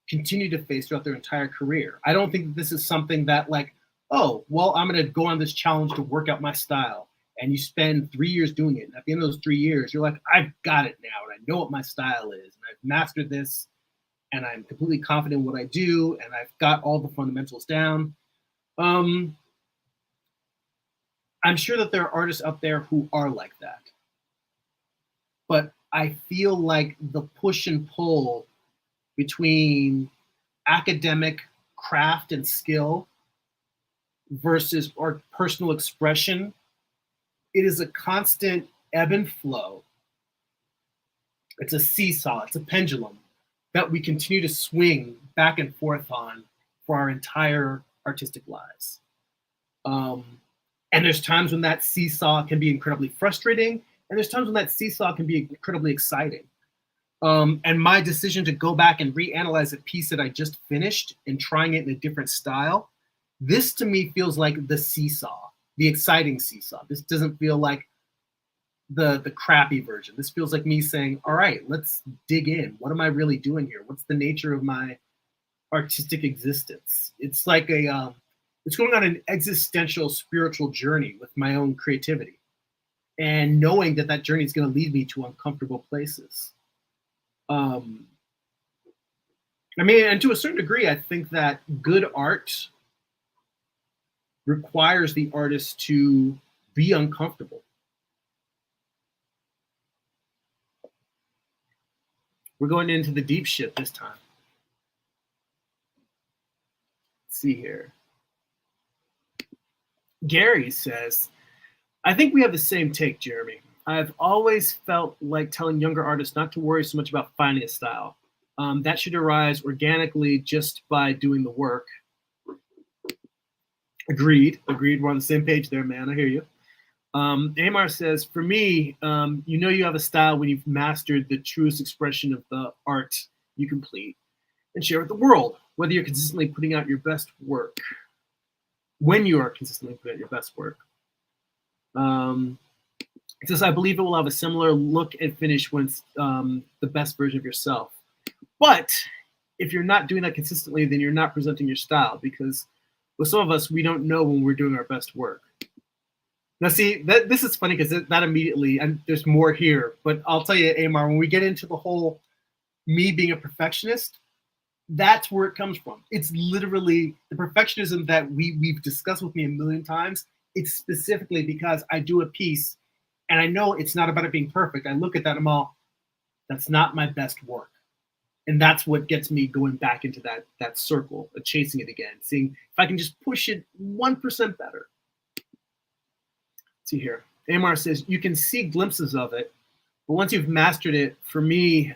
continue to face throughout their entire career. I don't think that this is something that, like, oh, well, I'm going to go on this challenge to work out my style. And you spend 3 years doing it. And at the end of those 3 years, you're like, I've got it now. And I know what my style is. And I've mastered this. And I'm completely confident in what I do. And I've got all the fundamentals down. I'm sure that there are artists out there who are like that. But I feel like the push and pull between academic craft and skill versus our personal expression, it is a constant ebb and flow. It's a seesaw, it's a pendulum that we continue to swing back and forth on for our entire artistic lives. And there's times when that seesaw can be incredibly frustrating, and there's times when that seesaw can be incredibly exciting. And my decision to go back and reanalyze a piece that I just finished and trying it in a different style, this to me feels like the seesaw, the exciting seesaw. This doesn't feel like the crappy version. This feels like me saying, all right, let's dig in. What am I really doing here? What's the nature of my artistic existence? It's like it's going on an existential spiritual journey with my own creativity, and knowing that that journey is going to lead me to uncomfortable places. I mean, and to a certain degree, I think that good art requires the artist to be uncomfortable. We're going into the deep shit this time. Let's see here. Gary says, I think we have the same take, Jeremy. I've always felt like telling younger artists not to worry so much about finding a style. That should arise organically just by doing the work. Agreed. We're on the same page there, man. I hear you. Amar says, for me, you know you have a style when you've mastered the truest expression of the art you complete and share with the world, whether you're consistently putting out your best work. When you are consistently putting out your best work. It says, I believe it will have a similar look and finish when it's the best version of yourself. But if you're not doing that consistently, then you're not presenting your style, because with some of us, we don't know when we're doing our best work. Now, see, this is funny because that immediately, and there's more here, but I'll tell you, Amar, when we get into the whole me being a perfectionist, that's where it comes from. It's literally the perfectionism that we've discussed with me a million times. It's specifically because I do a piece and I know it's not about it being perfect. I look at that and I'm all, that's not my best work. And that's what gets me going back into that circle of chasing it again, seeing if I can just push it 1% better. See here, Amar says you can see glimpses of it, but once you've mastered it, for me,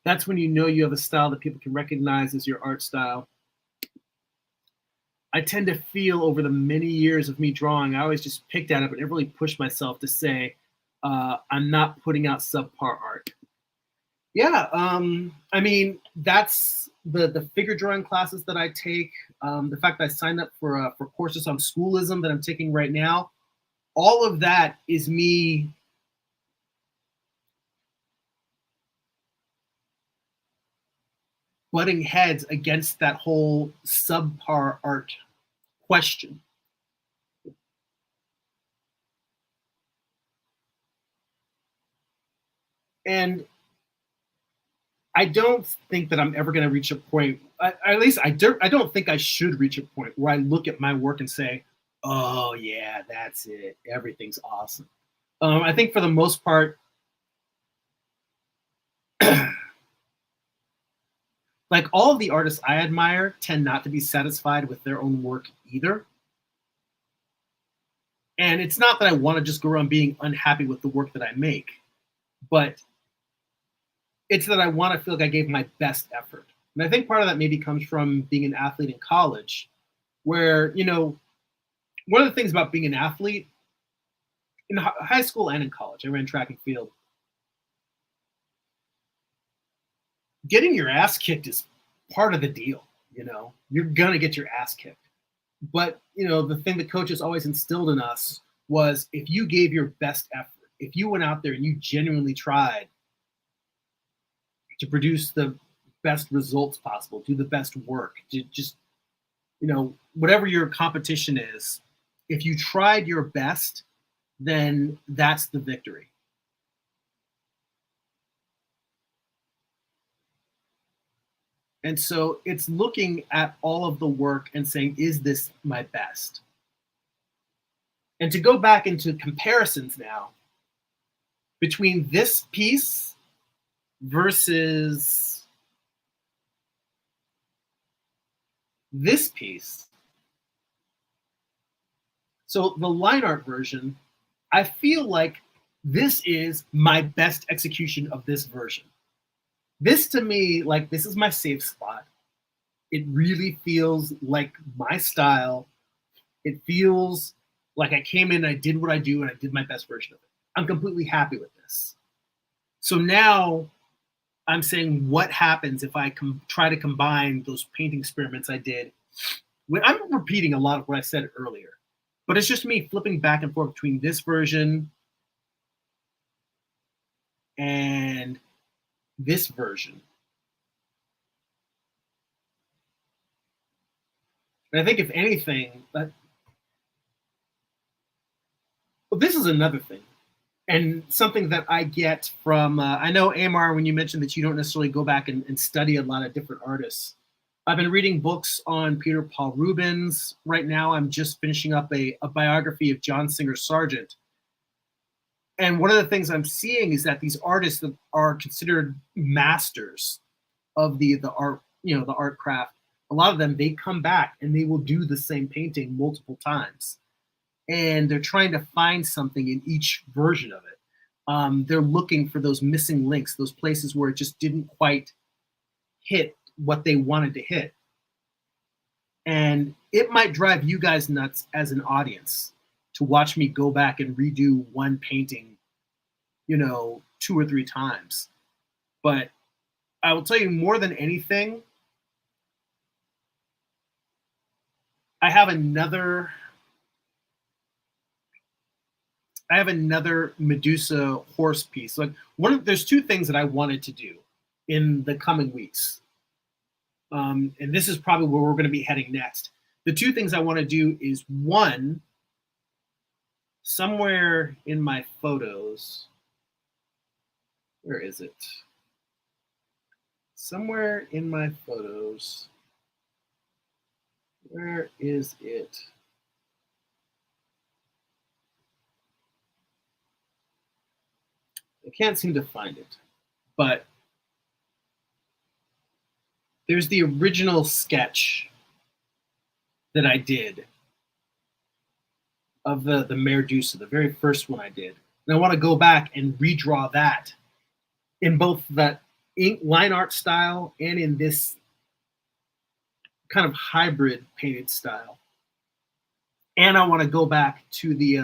that's when you know you have a style that people can recognize as your art style. I tend to feel over the many years of me drawing, I always just picked at it, but never really pushed myself to say, I'm not putting out subpar art. Yeah, I mean, that's the figure drawing classes that I take, the fact that I signed up for courses on schoolism that I'm taking right now. All of that is me butting heads against that whole subpar art question. And I don't think that I'm ever going to reach a point, at least I don't think I should reach a point where I look at my work and say, oh, yeah, that's it. Everything's awesome. I think for the most part, like all of the artists I admire tend not to be satisfied with their own work either. And it's not that I want to just go around being unhappy with the work that I make, but it's that I want to feel like I gave my best effort. And I think part of that maybe comes from being an athlete in college, where, you know, one of the things about being an athlete in high school and in college, I ran track and field. Getting your ass kicked is part of the deal. You know, you're going to get your ass kicked. But, you know, the thing that coaches always instilled in us was if you gave your best effort, if you went out there and you genuinely tried to produce the best results possible, do the best work, to just, you know, whatever your competition is, if you tried your best, then that's the victory. And so it's looking at all of the work and saying, is this my best? And to go back into comparisons now between this piece versus this piece. So the line art version, I feel like this is my best execution of this version. This to me, like, this is my safe spot. It really feels like my style. It feels like I came in and I did what I do and I did my best version of it. I'm completely happy with this. So now I'm saying, what happens if I try to combine those painting experiments I did? I'm repeating a lot of what I said earlier, but it's just me flipping back and forth between this version and this version. And I think if anything, well, this is another thing. And something that I get from, I know, Amar, when you mentioned that you don't necessarily go back and study a lot of different artists. I've been reading books on Peter Paul Rubens. Right now, I'm just finishing up a biography of John Singer Sargent. And one of the things I'm seeing is that these artists that are considered masters of the art, you know, the art craft, a lot of them, they come back and they will do the same painting multiple times. And they're trying to find something in each version of it. They're looking for those missing links, those places where it just didn't quite hit what they wanted to hit. And it might drive you guys nuts as an audience to watch me go back and redo one painting, you know, 2 or 3 times. But I will tell you, more than anything, I have another Medusa horse piece. Like there's 2 things that I wanted to do in the coming weeks. And this is probably where we're going to be heading next. The two things I want to do is one, somewhere in my photos, where is it? Somewhere in my photos, where is it? I can't seem to find it, but there's the original sketch that I did of the Medusa, the very first one I did. And I want to go back and redraw that in both that ink line art style and in this kind of hybrid painted style. And I want to go back to the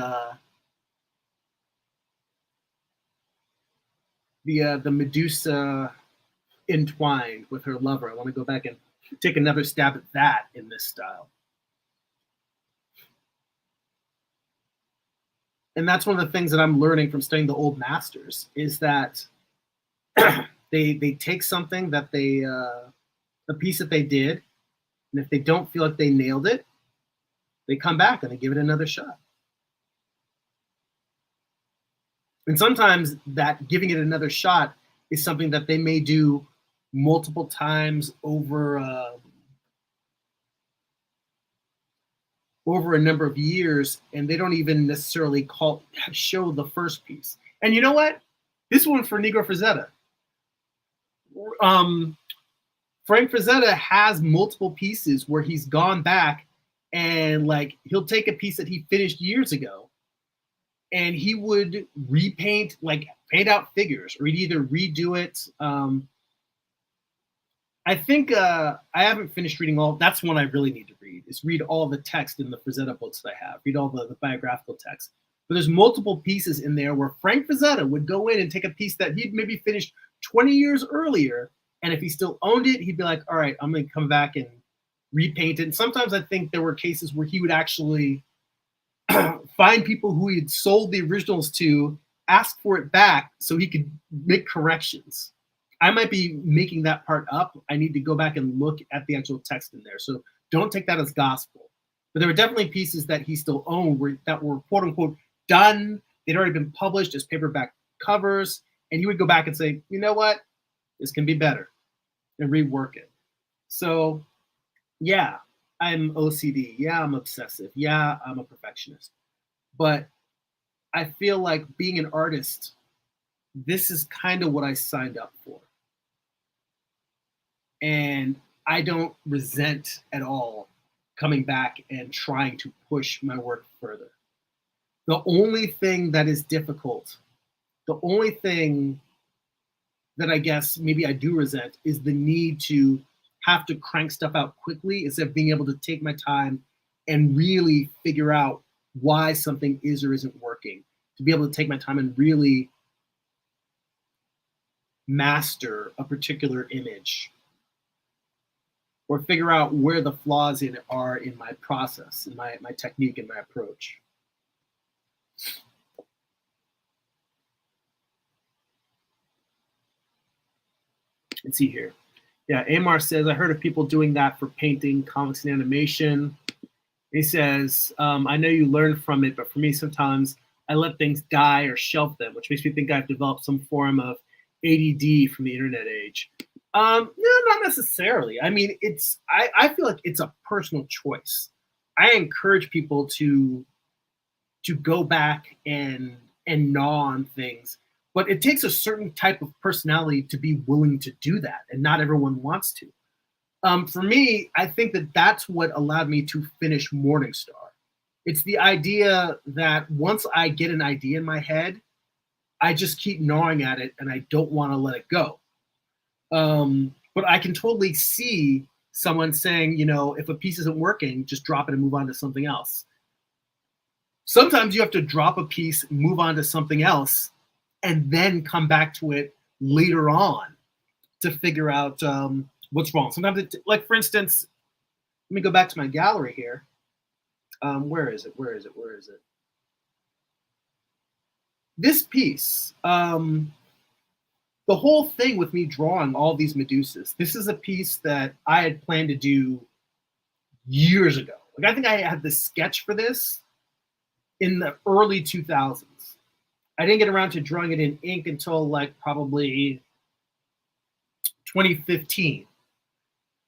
Medusa entwined with her lover. I want to go back and take another stab at that in this style. And that's one of the things that I'm learning from studying the old masters is that they take something that a piece that they did, and if they don't feel like they nailed it, they come back and they give it another shot. And sometimes that giving it another shot is something that they may do multiple times over a number of years, and they don't even necessarily show the first piece. And you know what? This one for Negro Frazetta. Frank Frazetta has multiple pieces where he's gone back and like he'll take a piece that he finished years ago and he would repaint, like paint out figures, or he'd either redo it. I think I haven't finished reading all. That's one I really need to read. Is read all the text in the Frazetta books that I have. Read all the biographical text. But there's multiple pieces in there where Frank Frazetta would go in and take a piece that he'd maybe finished 20 years earlier, and if he still owned it, he'd be like, "All right, I'm going to come back and repaint it." And sometimes I think there were cases where he would actually find people who he had sold the originals to, ask for it back so he could make corrections. I might be making that part up. I need to go back and look at the actual text in there. So don't take that as gospel. But there were definitely pieces that he still owned that were quote unquote done. They'd already been published as paperback covers. And he would go back and say, you know what? This can be better, and rework it. So yeah, I'm OCD. Yeah, I'm obsessive. Yeah, I'm a perfectionist. But I feel like being an artist, this is kind of what I signed up for. And I don't resent at all coming back and trying to push my work further. The only thing that is difficult, the only thing that I guess maybe I do resent is the need to have to crank stuff out quickly instead of being able to take my time and really figure out why something is or isn't working. To be able to take my time and really master a particular image, or figure out where the flaws in it are in my process, in my technique and my approach. Let's see here. Yeah, Amar says, I heard of people doing that for painting, comics, and animation. He says, I know you learn from it, but for me, sometimes I let things die or shelf them, which makes me think I've developed some form of ADD from the internet age. No, not necessarily. I mean, I feel like it's a personal choice. I encourage people to go back and gnaw on things, but it takes a certain type of personality to be willing to do that, and not everyone wants to. For me, I think that that's what allowed me to finish Morningstar. It's the idea that once I get an idea in my head, I just keep gnawing at it and I don't want to let it go. But I can totally see someone saying, you know, if a piece isn't working, just drop it and move on to something else. Sometimes you have to drop a piece, move on to something else, and then come back to it later on to figure out what's wrong. Sometimes, like for instance, let me go back to my gallery here. Where is it? Where is it? Where is it? This piece. the whole thing with me drawing all these Medusas, this is a piece that I had planned to do years ago. Like, I think I had this sketch for this in the early 2000s. I didn't get around to drawing it in ink until like probably 2015.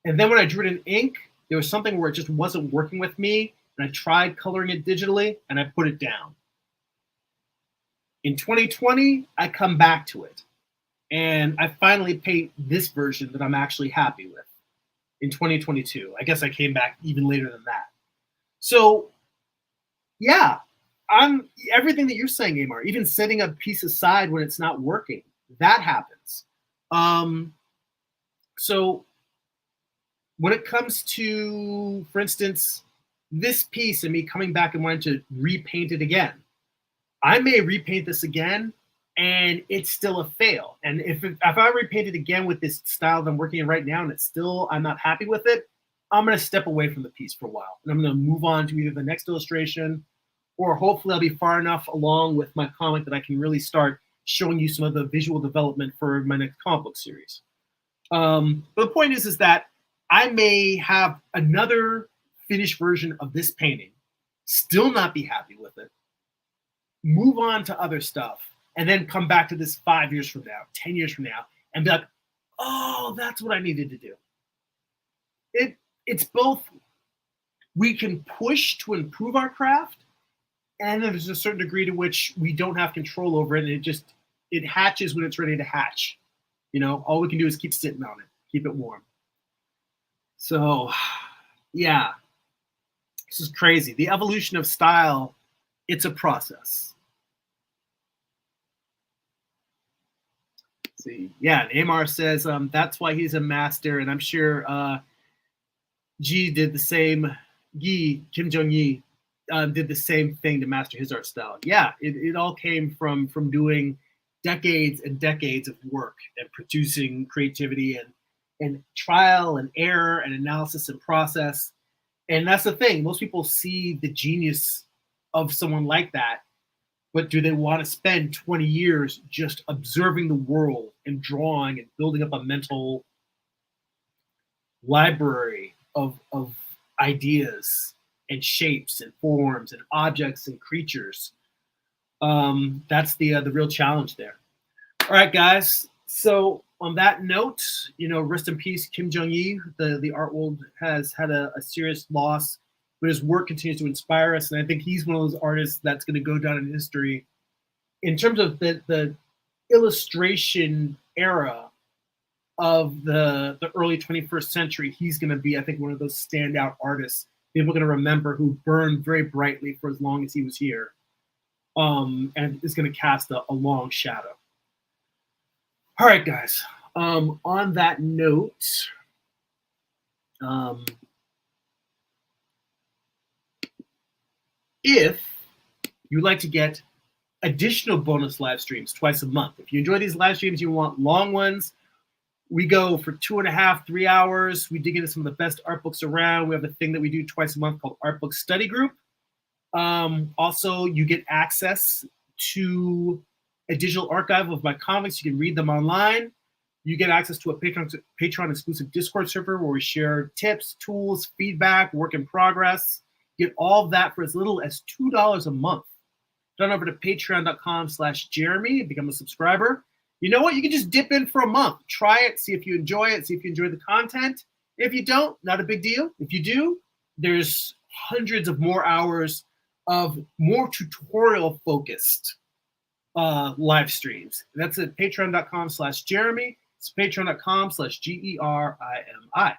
And then when I drew it in ink, there was something where it just wasn't working with me. And I tried coloring it digitally and I put it down. In 2020, I come back to it. And I finally paint this version that I'm actually happy with in 2022. I guess I came back even later than that. So, yeah, I'm everything that you're saying, Amar, even setting a piece aside when it's not working, that happens. So when it comes to, for instance, this piece and me coming back and wanting to repaint it again, I may repaint this again and it's still a fail. And if I repaint it again with this style that I'm working in right now and it's still, I'm not happy with it, I'm going to step away from the piece for a while. And I'm going to move on to either the next illustration, or hopefully I'll be far enough along with my comic that I can really start showing you some of the visual development for my next comic book series. But the point is that I may have another finished version of this painting, still not be happy with it, move on to other stuff, and then come back to this 5 years from now, 10 years from now, and be like, oh, that's what I needed to do. It's both, we can push to improve our craft, and then there's a certain degree to which we don't have control over it, and it hatches when it's ready to hatch. You know, all we can do is keep sitting on it, keep it warm. So, yeah, this is crazy. The evolution of style, it's a process. See, yeah, Amar says that's why he's a master, and I'm sure Ji did the same. Kim Jong-yi did the same thing to master his art style. Yeah, it all came from doing decades and decades of work and producing creativity and trial and error and analysis and process. And that's the thing. Most people see the genius of someone like that, but do they want to spend 20 years just observing the world and drawing and building up a mental library of ideas and shapes and forms and objects and creatures? That's the real challenge there. All right, guys. So on that note, you know, rest in peace, Kim Jong-yi. The art world has had a serious loss, but his work continues to inspire us. And I think he's one of those artists that's going to go down in history in terms of the illustration era of the early 21st century. He's going to be, I think, one of those standout artists people are going to remember, who burned very brightly for as long as he was here, and is going to cast a long shadow. All right, guys. On that note, if you'd like to get additional bonus live streams twice a month, if you enjoy these live streams, you want long ones, we go for 2.5, 3 hours. We dig into some of the best art books around. We have a thing that we do twice a month called Art Book Study Group. Also, you get access to a digital archive of my comics. You can read them online. You get access to a Patreon exclusive Discord server where we share tips, tools, feedback, work in progress. You get all of that for as little as $2 a month. Head on over to patreon.com/Jeremy and become a subscriber. You know what? You can just dip in for a month. Try it, see if you enjoy it, see if you enjoy the content. If you don't, not a big deal. If you do, there's hundreds of more hours of more tutorial-focused live streams. That's at patreon.com/Jeremy. It's patreon.com/GERIMI.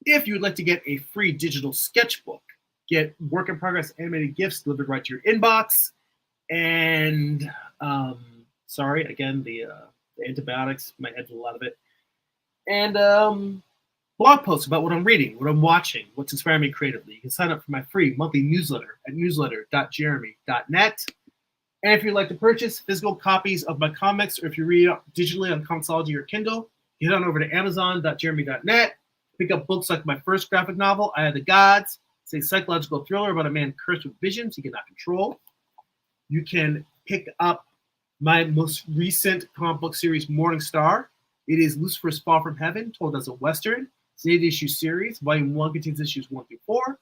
If you would like to get a free digital sketchbook, get work in progress animated GIFs delivered right to your inbox, and sorry, again, the antibiotics, my head's a lot of it, and blog posts about what I'm reading, what I'm watching, what's inspiring me creatively. You can sign up for my free monthly newsletter at newsletter.jeremy.net. And if you'd like to purchase physical copies of my comics, or if you read digitally on Comixology or Kindle, you head on over to amazon.jeremy.net. Pick up books like my first graphic novel, Eye of the Gods. It's a psychological thriller about a man cursed with visions he cannot control. You can pick up My most recent comic book series, Morning Star. It is Lucifer's Fall from Heaven, told as a Western. It's an 8-issue series. Volume 1 contains issues 1 through 4.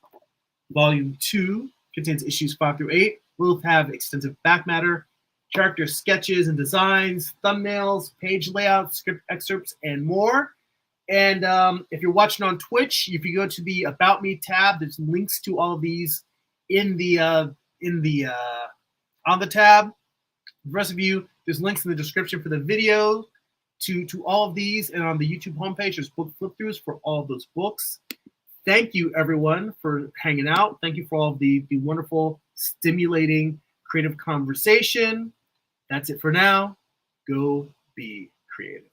Volume 2 contains issues 5 through 8. Both have extensive back matter, character sketches and designs, thumbnails, page layouts, script excerpts, and more. And if you're watching on Twitch, if you go to the About Me tab, there's links to all of these on the tab. The rest of you, there's links in the description for the video to all of these, and on the YouTube homepage, there's book flip-throughs for all of those books. Thank you, everyone, for hanging out. Thank you for all of the wonderful, stimulating, creative conversation. That's it for now. Go be creative.